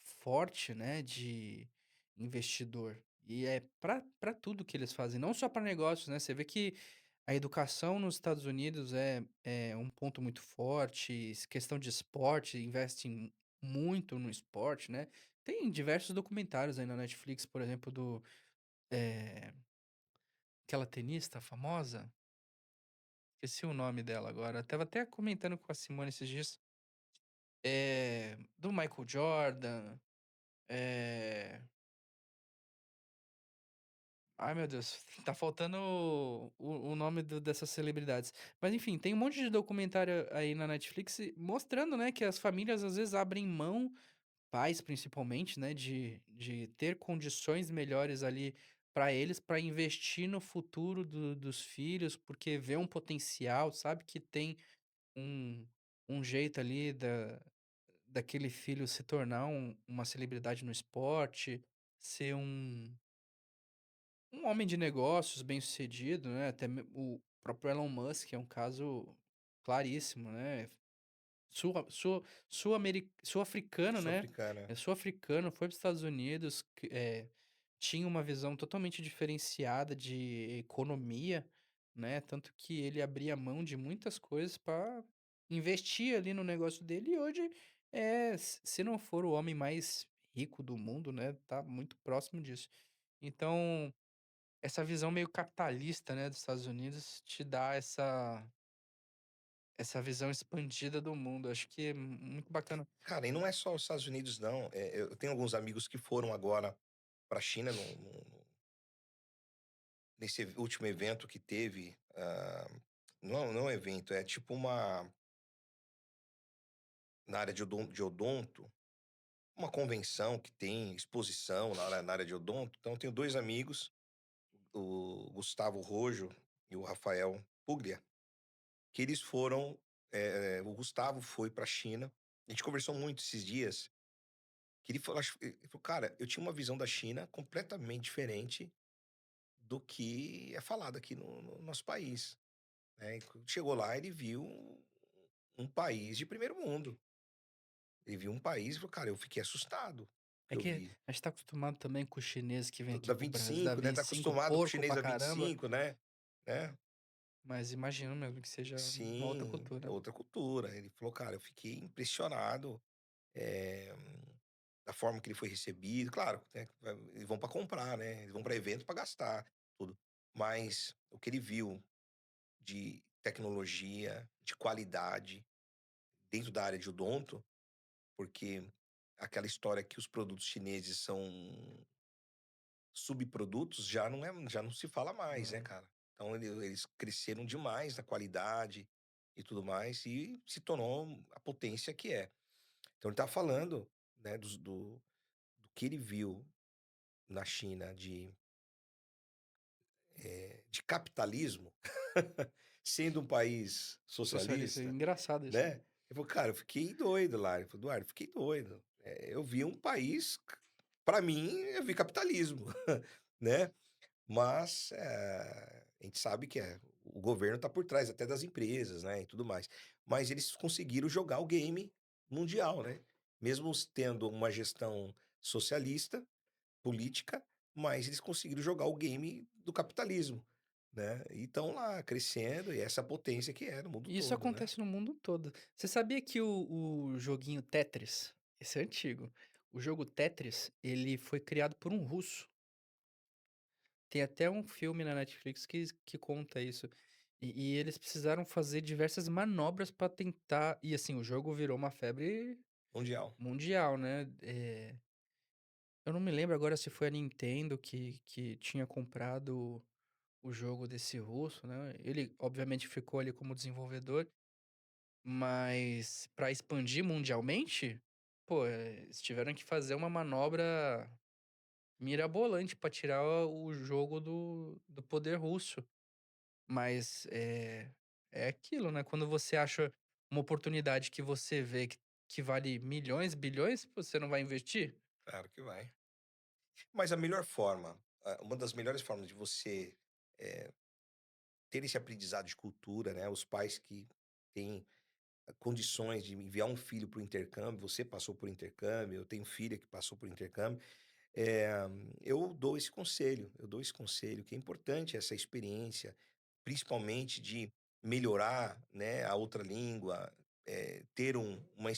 [SPEAKER 2] forte, né, de investidor. E é para tudo que eles fazem, não só para negócios, né. Você vê que a educação nos Estados Unidos é um ponto muito forte, questão de esporte, investem muito no esporte, né. Tem diversos documentários aí na Netflix, por exemplo, eh, aquela tenista famosa. Esqueci o nome dela agora, estava até comentando com a Simone esses dias, do Michael Jordan, eh, ai meu Deus, tá faltando o nome dessas celebridades. Mas enfim, tem um monte de documentário aí na Netflix mostrando, né, que as famílias às vezes abrem mão, pais principalmente, né, de ter condições melhores ali para eles, para investir no futuro dos filhos, porque vê um potencial, sabe que tem um um jeito ali daquele filho se tornar uma celebridade no esporte, ser um homem de negócios bem-sucedido, né, até o próprio Elon Musk é um caso claríssimo, né, sul-africano, né,
[SPEAKER 3] Sul-africana.
[SPEAKER 2] sul-africano, foi para os Estados Unidos, tinha uma visão totalmente diferenciada de economia, né, tanto que ele abria mão de muitas coisas para investir ali no negócio dele e hoje, se não for o homem mais rico do mundo, né, tá muito próximo disso. Então, essa visão meio capitalista, né, dos Estados Unidos te dá essa visão expandida do mundo. Acho que é muito bacana.
[SPEAKER 3] Cara, e não é só os Estados Unidos não, eu tenho alguns amigos que foram agora pra China nesse último evento que teve, não é um evento, é tipo uma na área de odonto, uma convenção que tem exposição na área de odonto, então eu tenho 2 amigos, o Gustavo Rojo e o Rafael Puglia, que eles foram, o Gustavo foi pra China, a gente conversou muito esses dias, que ele falou: "Cara, eu tinha uma visão da China completamente diferente do que é falado aqui no nosso país", né, e quando chegou lá ele viu um país de primeiro mundo. Ele viu um país e falou: "Cara, eu fiquei assustado,
[SPEAKER 2] É
[SPEAKER 3] que eu
[SPEAKER 2] que
[SPEAKER 3] vi".
[SPEAKER 2] a gente tá acostumado também com os chineses que vêm aqui
[SPEAKER 3] Da
[SPEAKER 2] pro
[SPEAKER 3] vinte e
[SPEAKER 2] Brasil, da
[SPEAKER 3] cinco, né, tá
[SPEAKER 2] 25
[SPEAKER 3] acostumado com o
[SPEAKER 2] porco
[SPEAKER 3] chinês
[SPEAKER 2] pra
[SPEAKER 3] da vinte e
[SPEAKER 2] caramba,
[SPEAKER 3] cinco, né.
[SPEAKER 2] mas imagino mesmo que seja uma outra
[SPEAKER 3] Sim, é
[SPEAKER 2] cultura.
[SPEAKER 3] outra cultura. Ele falou: "Cara, eu fiquei impressionado, eh, da forma que ele foi recebido". Claro, né, eles vão para comprar, né, eles vão para evento para gastar, tudo. Mas o que ele viu de tecnologia, de qualidade, dentro da área de odonto, porque aquela história que os produtos chineses são subprodutos já não se fala mais, né,
[SPEAKER 2] Hum.
[SPEAKER 3] cara. Então eles cresceram demais na qualidade e tudo mais, e se tornou a potência que é. Então ele tá falando, né, do que ele viu na China de capitalismo, sendo um país
[SPEAKER 2] Socialista, é
[SPEAKER 3] socialista,
[SPEAKER 2] engraçado isso.
[SPEAKER 3] né. Ele falou: "Cara, eu fiquei doido lá". Ele falou: "Eduardo, eu fiquei doido. Eu vi um país para mim, eu vi capitalismo", né. Mas, a gente sabe que o governo está por trás até das empresas, né, e tudo mais. Mas eles conseguiram jogar o game mundial, né, mesmo tendo uma gestão socialista, política, mas eles conseguiram jogar o game do capitalismo, né, e estão lá crescendo, e essa potência que é no mundo
[SPEAKER 2] E isso
[SPEAKER 3] todo, né.
[SPEAKER 2] acontece no mundo todo. Você sabia que o joguinho Tetris, esse é antigo, o jogo Tetris, ele foi criado por um russo. Tem até um filme na Netflix que conta isso. E eles precisaram fazer diversas manobras pra tentar e assim, o jogo virou uma febre
[SPEAKER 3] Mundial.
[SPEAKER 2] mundial, né. Eu não me lembro agora se foi a Nintendo que tinha comprado o jogo desse russo, né. Ele obviamente ficou ali como desenvolvedor, mas pra expandir mundialmente, pô, eles tiveram que fazer uma manobra mirabolante pra tirar o jogo do poder russo. Mas, é aquilo, né, quando você acha uma oportunidade que você vê que vale milhões, bilhões, você não vai investir?
[SPEAKER 3] Claro que vai. Mas a melhor forma, uma das melhores formas de você, eh, ter esse aprendizado de cultura, né, os pais que têm condições de enviar um filho para o intercâmbio, você passou por intercâmbio, eu tenho filha que passou por intercâmbio, eh, eu dou esse conselho que é importante essa experiência, principalmente de melhorar, né, a outra língua, ter uma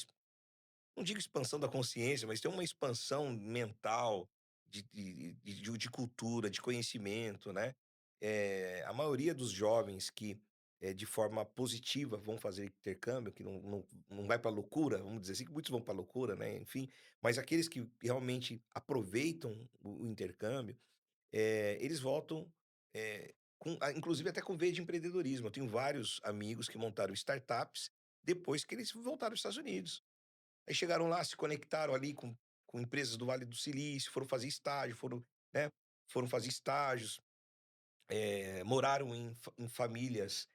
[SPEAKER 3] não digo expansão da consciência, mas ter uma expansão mental de cultura, de conhecimento, né. A maioria dos jovens que, de forma positiva vão fazer intercâmbio, que não vai pra loucura, vamos dizer assim, que muitos vão pra loucura, né, enfim, mas aqueles que realmente aproveitam o intercâmbio, eles voltam, inclusive até com veia de empreendedorismo. Eu tenho vários amigos que montaram startups depois que eles voltaram dos Estados Unidos. Aí chegaram lá, se conectaram ali com empresas do Vale do Silício, foram fazer estágio, né, foram fazer estágios, moraram em famílias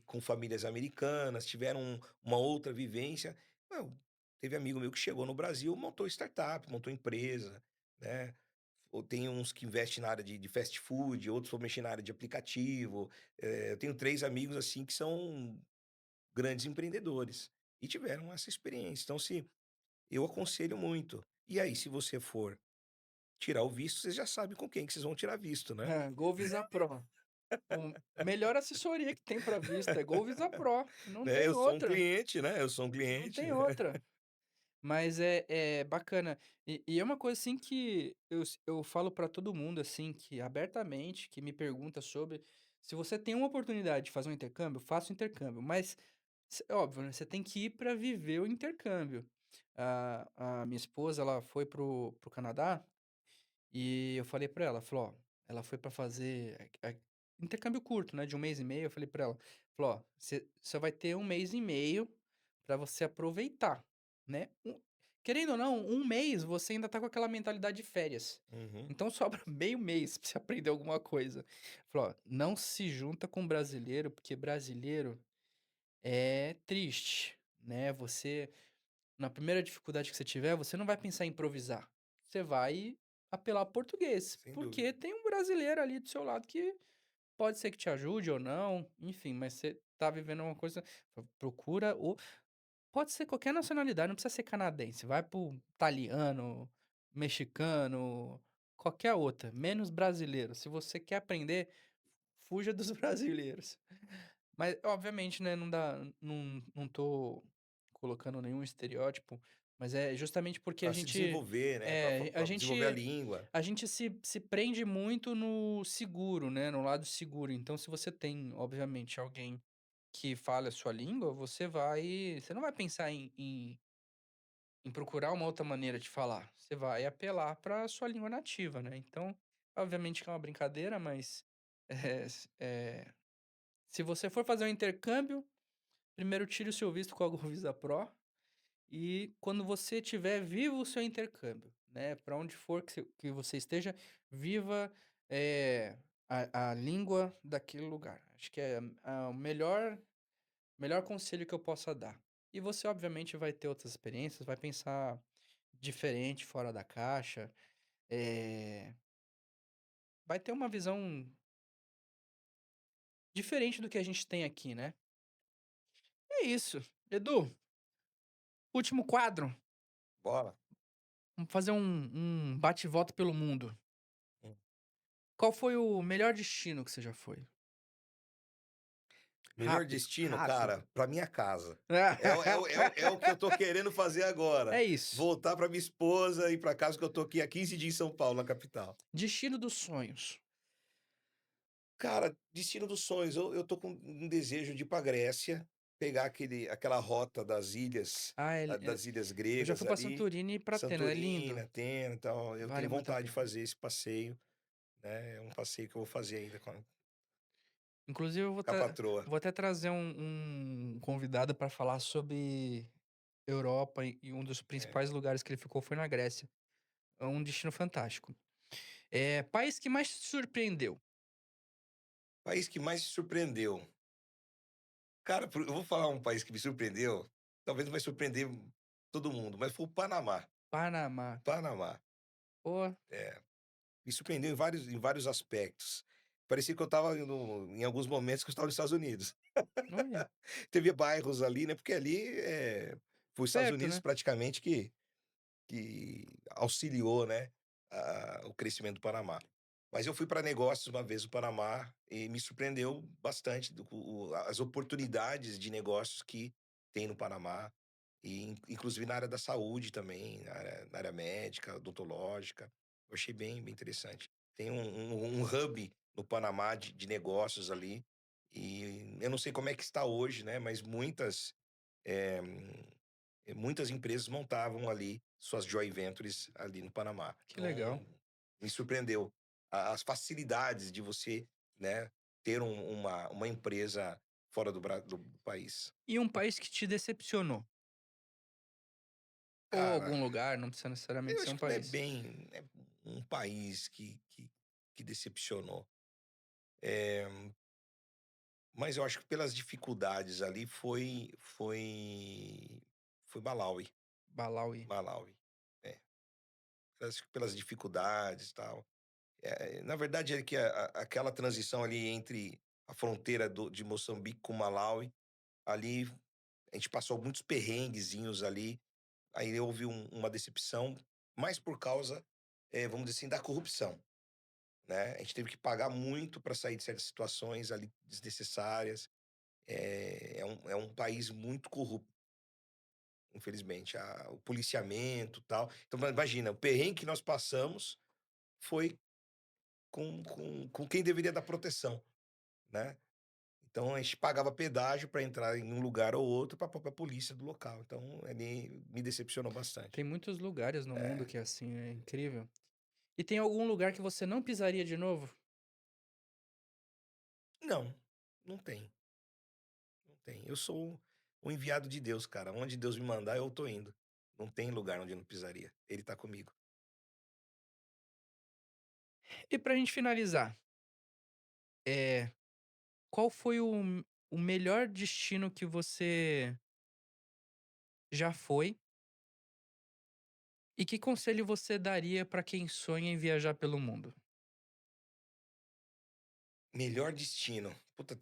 [SPEAKER 3] com famílias americanas, tiveram uma outra vivência. Meu, teve amigo meu que chegou no Brasil, montou startup, montou empresa, né. Ou tem uns que investem na área de fast food, outros vão mexer na área de aplicativo. Eu tenho 3 amigos, assim, que são grandes empreendedores e tiveram essa experiência. Então se eu aconselho muito. E aí, se você for tirar o visto, você já sabe com quem que vocês vão tirar visto, né.
[SPEAKER 2] Gol Visa Pro. O melhor assessoria que tem pra visto é Gol Visa Pro, não
[SPEAKER 3] Né,
[SPEAKER 2] tem
[SPEAKER 3] eu sou um
[SPEAKER 2] outra,
[SPEAKER 3] cliente, né, eu sou um
[SPEAKER 2] não
[SPEAKER 3] cliente.
[SPEAKER 2] tem outra. Mas é bacana. E é uma coisa, assim, que eu falo pra todo mundo, assim, que abertamente, que me pergunta sobre, se você tem uma oportunidade de fazer um intercâmbio, faça o intercâmbio, mas óbvio, né, você tem que ir para viver o intercâmbio. A minha esposa, ela foi pro Canadá, e eu falei pra ela, falou: "Ó", ela foi pra fazer intercâmbio curto, né, de 1 mês e meio. Eu falei pra ela, falou: "Ó, você só vai ter 1 mês e meio pra você aproveitar, né, querendo ou não, 1 mês você ainda tá com aquela mentalidade de férias,
[SPEAKER 3] Uhum.
[SPEAKER 2] então sobra meio mês pra você aprender alguma coisa". Falou: "Ó, não se junta com brasileiro, porque brasileiro é triste, né, você na primeira dificuldade que você tiver, você não vai pensar em improvisar, você vai apelar ao português,
[SPEAKER 3] Sem
[SPEAKER 2] porque
[SPEAKER 3] dúvida.
[SPEAKER 2] tem um brasileiro ali do seu lado que pode ser que te ajude ou não, enfim, mas você tá vivendo uma coisa, procura o pode ser qualquer nacionalidade, não precisa ser canadense, vai para o italiano, mexicano, qualquer outra, menos brasileiro. Se você quer aprender, fuja dos brasileiros. Mas, obviamente, né, não tô colocando nenhum estereótipo, mas é justamente porque a
[SPEAKER 3] Para se
[SPEAKER 2] gente
[SPEAKER 3] desenvolver, né, para
[SPEAKER 2] é, a
[SPEAKER 3] desenvolver a
[SPEAKER 2] gente
[SPEAKER 3] língua.
[SPEAKER 2] a gente se prende muito no seguro, né, no lado seguro. Então, se você tem, obviamente, alguém que fale a sua língua, você não vai pensar em procurar uma outra maneira de falar, você vai apelar para a sua língua nativa, né. Então, obviamente que é uma brincadeira, mas, se você for fazer um intercâmbio, primeiro tire o seu visto com a Visa Pro, e quando você tiver, viva o seu intercâmbio, né, para onde for que você esteja, viva, a língua daquele lugar. Acho que é o melhor conselho que eu possa dar. E você obviamente vai ter outras experiências, vai pensar diferente, fora da caixa, eh, vai ter uma visão diferente do que a gente tem aqui, né. É isso. Edu, último quadro.
[SPEAKER 3] Bola.
[SPEAKER 2] Vamos fazer um bate e volta pelo mundo.
[SPEAKER 3] Hum.
[SPEAKER 2] Qual foi o melhor destino que você já foi?
[SPEAKER 3] Melhor
[SPEAKER 2] Rápido,
[SPEAKER 3] destino,
[SPEAKER 2] rápido.
[SPEAKER 3] cara, para minha casa. É o que eu tô querendo fazer agora,
[SPEAKER 2] É isso.
[SPEAKER 3] voltar para minha esposa e para casa, que eu tô aqui há 15 dias em São Paulo, na capital.
[SPEAKER 2] Destino dos sonhos.
[SPEAKER 3] Cara, destino dos sonhos, eu tô com um desejo de ir pra Grécia, pegar aquela rota das ilhas,
[SPEAKER 2] Ah,
[SPEAKER 3] das ilhas
[SPEAKER 2] eu já fui
[SPEAKER 3] gregas
[SPEAKER 2] pra
[SPEAKER 3] ali,
[SPEAKER 2] Santorini e pra Atenas, é
[SPEAKER 3] Santorini,
[SPEAKER 2] lindo.
[SPEAKER 3] Atena e tal, eu
[SPEAKER 2] Vale
[SPEAKER 3] tenho
[SPEAKER 2] muito a
[SPEAKER 3] vontade de
[SPEAKER 2] pena.
[SPEAKER 3] fazer esse passeio, né, é um passeio que eu vou fazer ainda
[SPEAKER 2] Inclusive eu vou
[SPEAKER 3] com a patroa.
[SPEAKER 2] vou até trazer um convidado para falar sobre Europa, e um dos
[SPEAKER 3] É.
[SPEAKER 2] principais lugares que ele ficou foi na Grécia. É um destino fantástico. País que mais te surpreendeu?
[SPEAKER 3] País que mais te surpreendeu? Cara, eu vou falar um país que me surpreendeu, talvez não vai surpreender todo mundo, mas foi o Panamá.
[SPEAKER 2] Panamá.
[SPEAKER 3] Panamá,
[SPEAKER 2] Pô,
[SPEAKER 3] é. Me surpreendeu em vários aspectos. Parecia que eu estava em alguns momentos que eu estava nos Estados Unidos.
[SPEAKER 2] olha,
[SPEAKER 3] Teve bairros ali, né, porque ali, foi os Estados
[SPEAKER 2] perto,
[SPEAKER 3] Unidos
[SPEAKER 2] né.
[SPEAKER 3] praticamente que auxiliou, né, o crescimento do Panamá. Mas eu fui para negócios uma vez no Panamá e me surpreendeu bastante as oportunidades de negócios que tem no Panamá, e inclusive na área da saúde também, na área médica, odontológica. Eu achei bem interessante. Tem um hub no Panamá de negócios ali, e eu não sei como é que está hoje, né, mas eh muitas empresas montavam ali suas joint ventures ali no Panamá.
[SPEAKER 2] Que legal.
[SPEAKER 3] Então, me surpreendeu as facilidades de você, né, ter uma empresa fora do país.
[SPEAKER 2] E um país que te decepcionou? Ou
[SPEAKER 3] Cara,
[SPEAKER 2] algum lugar, não precisa necessariamente
[SPEAKER 3] eu
[SPEAKER 2] ser
[SPEAKER 3] acho
[SPEAKER 2] um
[SPEAKER 3] que não é
[SPEAKER 2] país.
[SPEAKER 3] bem um país que decepcionou. Mas eu acho que pelas dificuldades ali foi Malawi.
[SPEAKER 2] Malawi.
[SPEAKER 3] Malawi, é. Acho que pelas dificuldades, e tal. Na verdade é que aquela transição ali entre a fronteira de Moçambique com Malawi, ali a gente passou muitos perrenguezinhos ali, aí houve uma decepção, mais por causa, vamos dizer assim, da corrupção, né. A gente teve que pagar muito para sair de certas situações ali desnecessárias. É um país muito corrupto, infelizmente, o policiamento, tal. Então imagina, o perrengue que nós passamos foi com quem deveria dar proteção, né. Então a gente pagava pedágio para entrar em um lugar ou outro para a própria polícia do local. Então ele me decepcionou bastante.
[SPEAKER 2] Tem muitos lugares no mundo
[SPEAKER 3] É,
[SPEAKER 2] que é assim, é incrível. E tem algum lugar que você não pisaria de novo?
[SPEAKER 3] não, não tem, não tem. Eu sou o enviado de Deus, cara. Onde Deus me mandar, eu tô indo. Não tem lugar onde eu não pisaria. Ele tá comigo.
[SPEAKER 2] E pra gente finalizar, é qual foi o melhor destino que você já foi? E que conselho você daria pra quem sonha em viajar pelo mundo?
[SPEAKER 3] Melhor destino. Puta,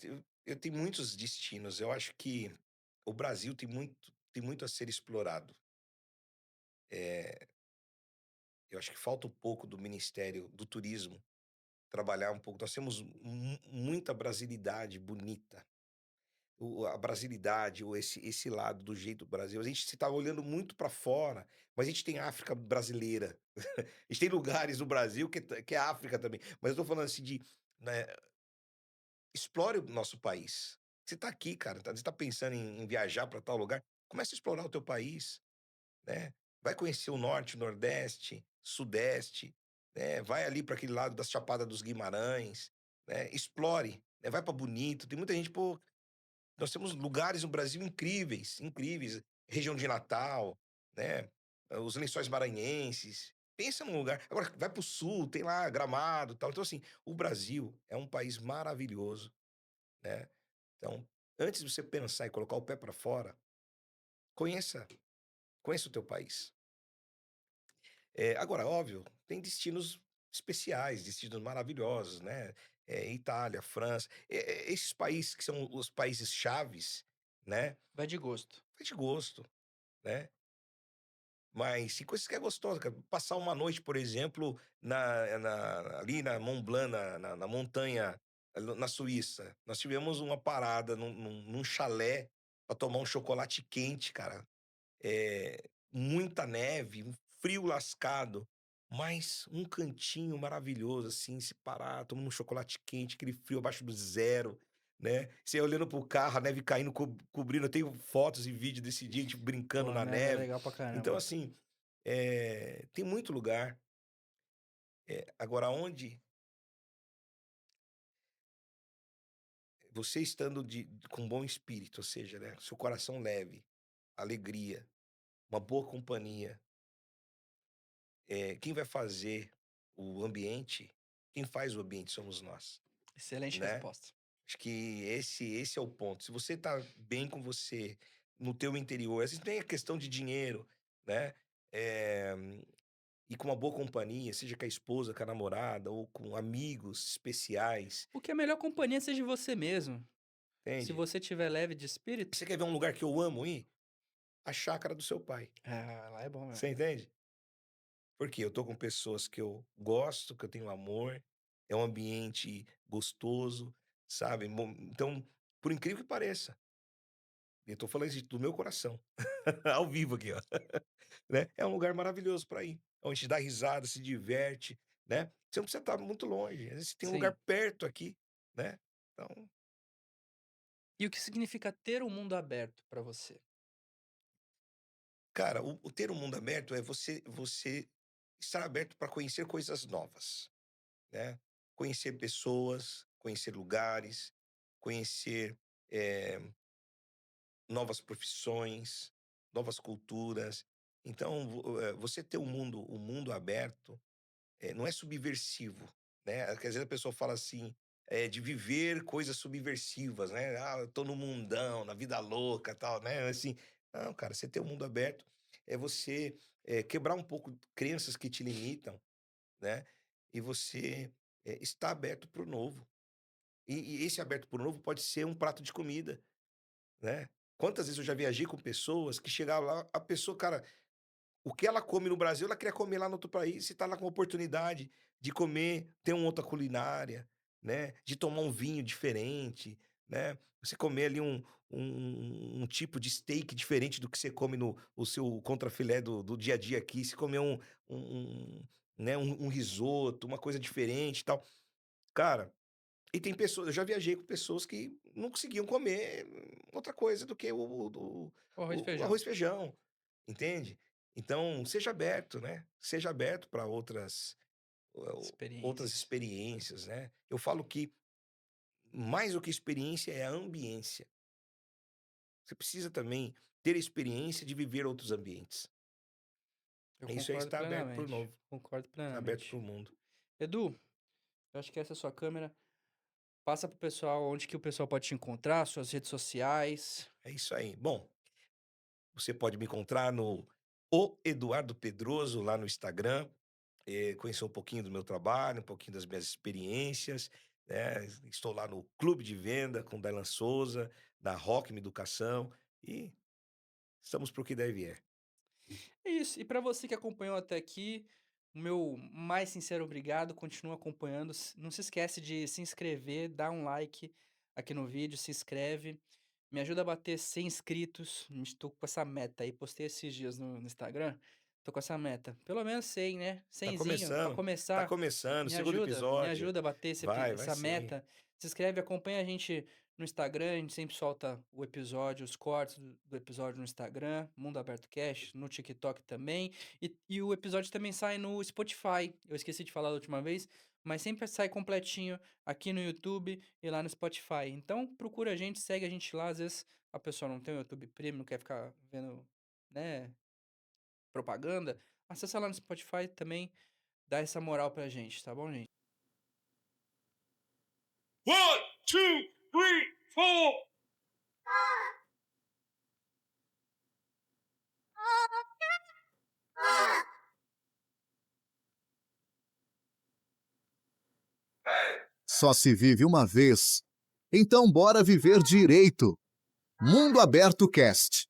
[SPEAKER 3] eu tenho muitos destinos. Eu acho que o Brasil tem muito a ser explorado. Eh, eu acho que falta um pouco do Ministério do Turismo trabalhar um pouco. Nós temos muita brasilidade bonita. A brasilidade, ou esse lado do jeito do Brasil. A gente se tá olhando muito para fora, mas a gente tem a África brasileira. A gente tem lugares no Brasil que é África também. Mas eu tô falando assim de, né, explore o nosso país. Você tá aqui, cara, você tá pensando em viajar para tal lugar, começa a explorar o teu país, né. Vai conhecer o norte, o nordeste, sudeste, né, vai ali para aquele lado da Chapada dos Guimarães, né, explore, né, vai para Bonito. Tem muita gente, pô, nós temos lugares no Brasil incríveis, incríveis. Região de Natal, né, os Lençóis Maranhenses. Pensa num lugar, agora vai para o sul, tem lá Gramado, tal. Então assim, o Brasil é um país maravilhoso, né. Então, antes de você pensar em colocar o pé para fora, conheça conheça o teu país. Agora, óbvio, tem destinos especiais, destinos maravilhosos, né, Itália, França, esses países que são os países chaves, né,
[SPEAKER 2] Vai de gosto.
[SPEAKER 3] vai de gosto, né. Mas tem coisas que é gostoso, cara. Passar uma noite, por exemplo, ali na Mont Blanc, na montanha, na Suíça. Nós tivemos uma parada num chalé pra tomar um chocolate quente, cara. Muita neve, um frio lascado, mas um cantinho maravilhoso, assim, se parar, tomando um chocolate quente, aquele frio abaixo do zero, né. Você olhando para o carro, a neve caindo, cobrindo. Eu tenho fotos e vídeo desse dia, a gente
[SPEAKER 2] Pô,
[SPEAKER 3] brincando
[SPEAKER 2] a
[SPEAKER 3] na
[SPEAKER 2] neve é
[SPEAKER 3] neve.
[SPEAKER 2] legal pra
[SPEAKER 3] Então,
[SPEAKER 2] caramba.
[SPEAKER 3] assim, tem muito lugar. Agora onde você estando com bom espírito, ou seja, né, seu coração leve, alegria, uma boa companhia, quem vai fazer o ambiente, quem faz o ambiente somos nós,
[SPEAKER 2] Excelente
[SPEAKER 3] né.
[SPEAKER 2] resposta.
[SPEAKER 3] Acho que esse é o ponto. Se você tá bem com você, no teu interior, às vezes nem é questão de dinheiro, né, eh, e com uma boa companhia, seja com a esposa, com a namorada ou com amigos especiais,
[SPEAKER 2] O que a melhor companhia seja você mesmo. Se
[SPEAKER 3] entende.
[SPEAKER 2] você tiver leve de espírito,
[SPEAKER 3] Você quer ver um lugar que eu amo ir? A chácara do seu pai,
[SPEAKER 2] ah, lá é bom mesmo.
[SPEAKER 3] você entende? Porque eu tô com pessoas que eu gosto, que eu tenho amor, é um ambiente gostoso, sabe. Então, por incrível que pareça, eu tô falando isso do meu coração, ao vivo aqui, ó, né, é um lugar maravilhoso pra ir, onde a gente dá risada, se diverte, né. Você não precisa estar muito longe, às vezes tem um
[SPEAKER 2] Sim.
[SPEAKER 3] lugar perto aqui, né. Então,
[SPEAKER 2] E o que significa ter um mundo aberto pra você?
[SPEAKER 3] cara, o ter um mundo aberto é você estar aberto para conhecer coisas novas. Né, conhecer pessoas, conhecer lugares, conhecer, eh, novas profissões, novas culturas. Então, você ter um mundo aberto, não é subversivo, né, porque às vezes a pessoa fala assim, de viver coisas subversivas, né, "Ah, eu tô no mundão, na vida louca, tal", né, assim. Não, cara, você ter o mundo aberto é você, quebrar um pouco crenças que te limitam, né, e você, estar aberto para o novo. E esse aberto para o novo pode ser um prato de comida, né. Quantas vezes eu já viajei com pessoas que chegavam lá, a pessoa, cara, o que ela come no Brasil, ela queria comer lá no outro país, você tá lá com a oportunidade de comer, ter uma outra culinária, né, de tomar um vinho diferente, né, você comer ali um tipo de steak diferente do que você come no o seu contrafilé do dia a dia aqui, você comer né, um risoto, uma coisa diferente e tal. Cara, e tem pessoas, eu já viajei com pessoas que não conseguiam comer outra coisa do que
[SPEAKER 2] O arroz e
[SPEAKER 3] o
[SPEAKER 2] feijão.
[SPEAKER 3] arroz e feijão, entende? Então, seja aberto, né? Seja aberto para outras
[SPEAKER 2] Experiências.
[SPEAKER 3] experiências, né? Eu falo que mais do que experiência é a ambiência. Você precisa também ter a experiência de viver outros ambientes.
[SPEAKER 2] Eu
[SPEAKER 3] Isso é
[SPEAKER 2] concordo
[SPEAKER 3] estar aberto para o
[SPEAKER 2] plenamente.
[SPEAKER 3] novo,
[SPEAKER 2] Concordo
[SPEAKER 3] estar aberto para
[SPEAKER 2] plenamente.
[SPEAKER 3] o mundo.
[SPEAKER 2] Edu, eu acho que essa é a sua câmera. Passa pro pessoal onde que o pessoal pode te encontrar, suas redes sociais.
[SPEAKER 3] É isso aí. Bom, você pode me encontrar no O Eduardo Pedroso lá no Instagram, conhecer um pouquinho do meu trabalho, um pouquinho das minhas experiências, né? Estou lá no Clube de Venda com Dailan Souza, da Rockme Educação e estamos para o que deve vier.
[SPEAKER 2] É isso. E para você que acompanhou até aqui, o meu mais sincero obrigado. Continua acompanhando. Não se esquece de se inscrever, dar um like aqui no vídeo, se inscreve. Me ajuda a bater 100 inscritos. A gente tô com essa meta aí. Postei esses dias no Instagram. Tô com essa meta. Pelo menos 100, né?
[SPEAKER 3] Tá
[SPEAKER 2] 100zinho para
[SPEAKER 3] começando, tá
[SPEAKER 2] começar.
[SPEAKER 3] começando, segundo
[SPEAKER 2] Me
[SPEAKER 3] episódio.
[SPEAKER 2] ajuda a bater
[SPEAKER 3] Vai
[SPEAKER 2] essa
[SPEAKER 3] sim.
[SPEAKER 2] meta. Se inscreve, acompanha a gente no Instagram. A gente sempre solta o episódio, os cortes do episódio no Instagram, Mundo Aberto Cash, no TikTok também. E o episódio também sai no Spotify. Eu esqueci de falar da última vez, mas sempre sai completinho aqui no YouTube e lá no Spotify. Então procura a gente, segue a gente lá. Às vezes a pessoa não tem o YouTube Premium, não quer ficar vendo, né, propaganda. Acessa lá no Spotify também, dá essa moral pra gente, tá bom, gente?
[SPEAKER 3] 1, 2, 3, 4.
[SPEAKER 1] Só se vive uma vez. Então bora viver direito. Mundo Aberto Cast.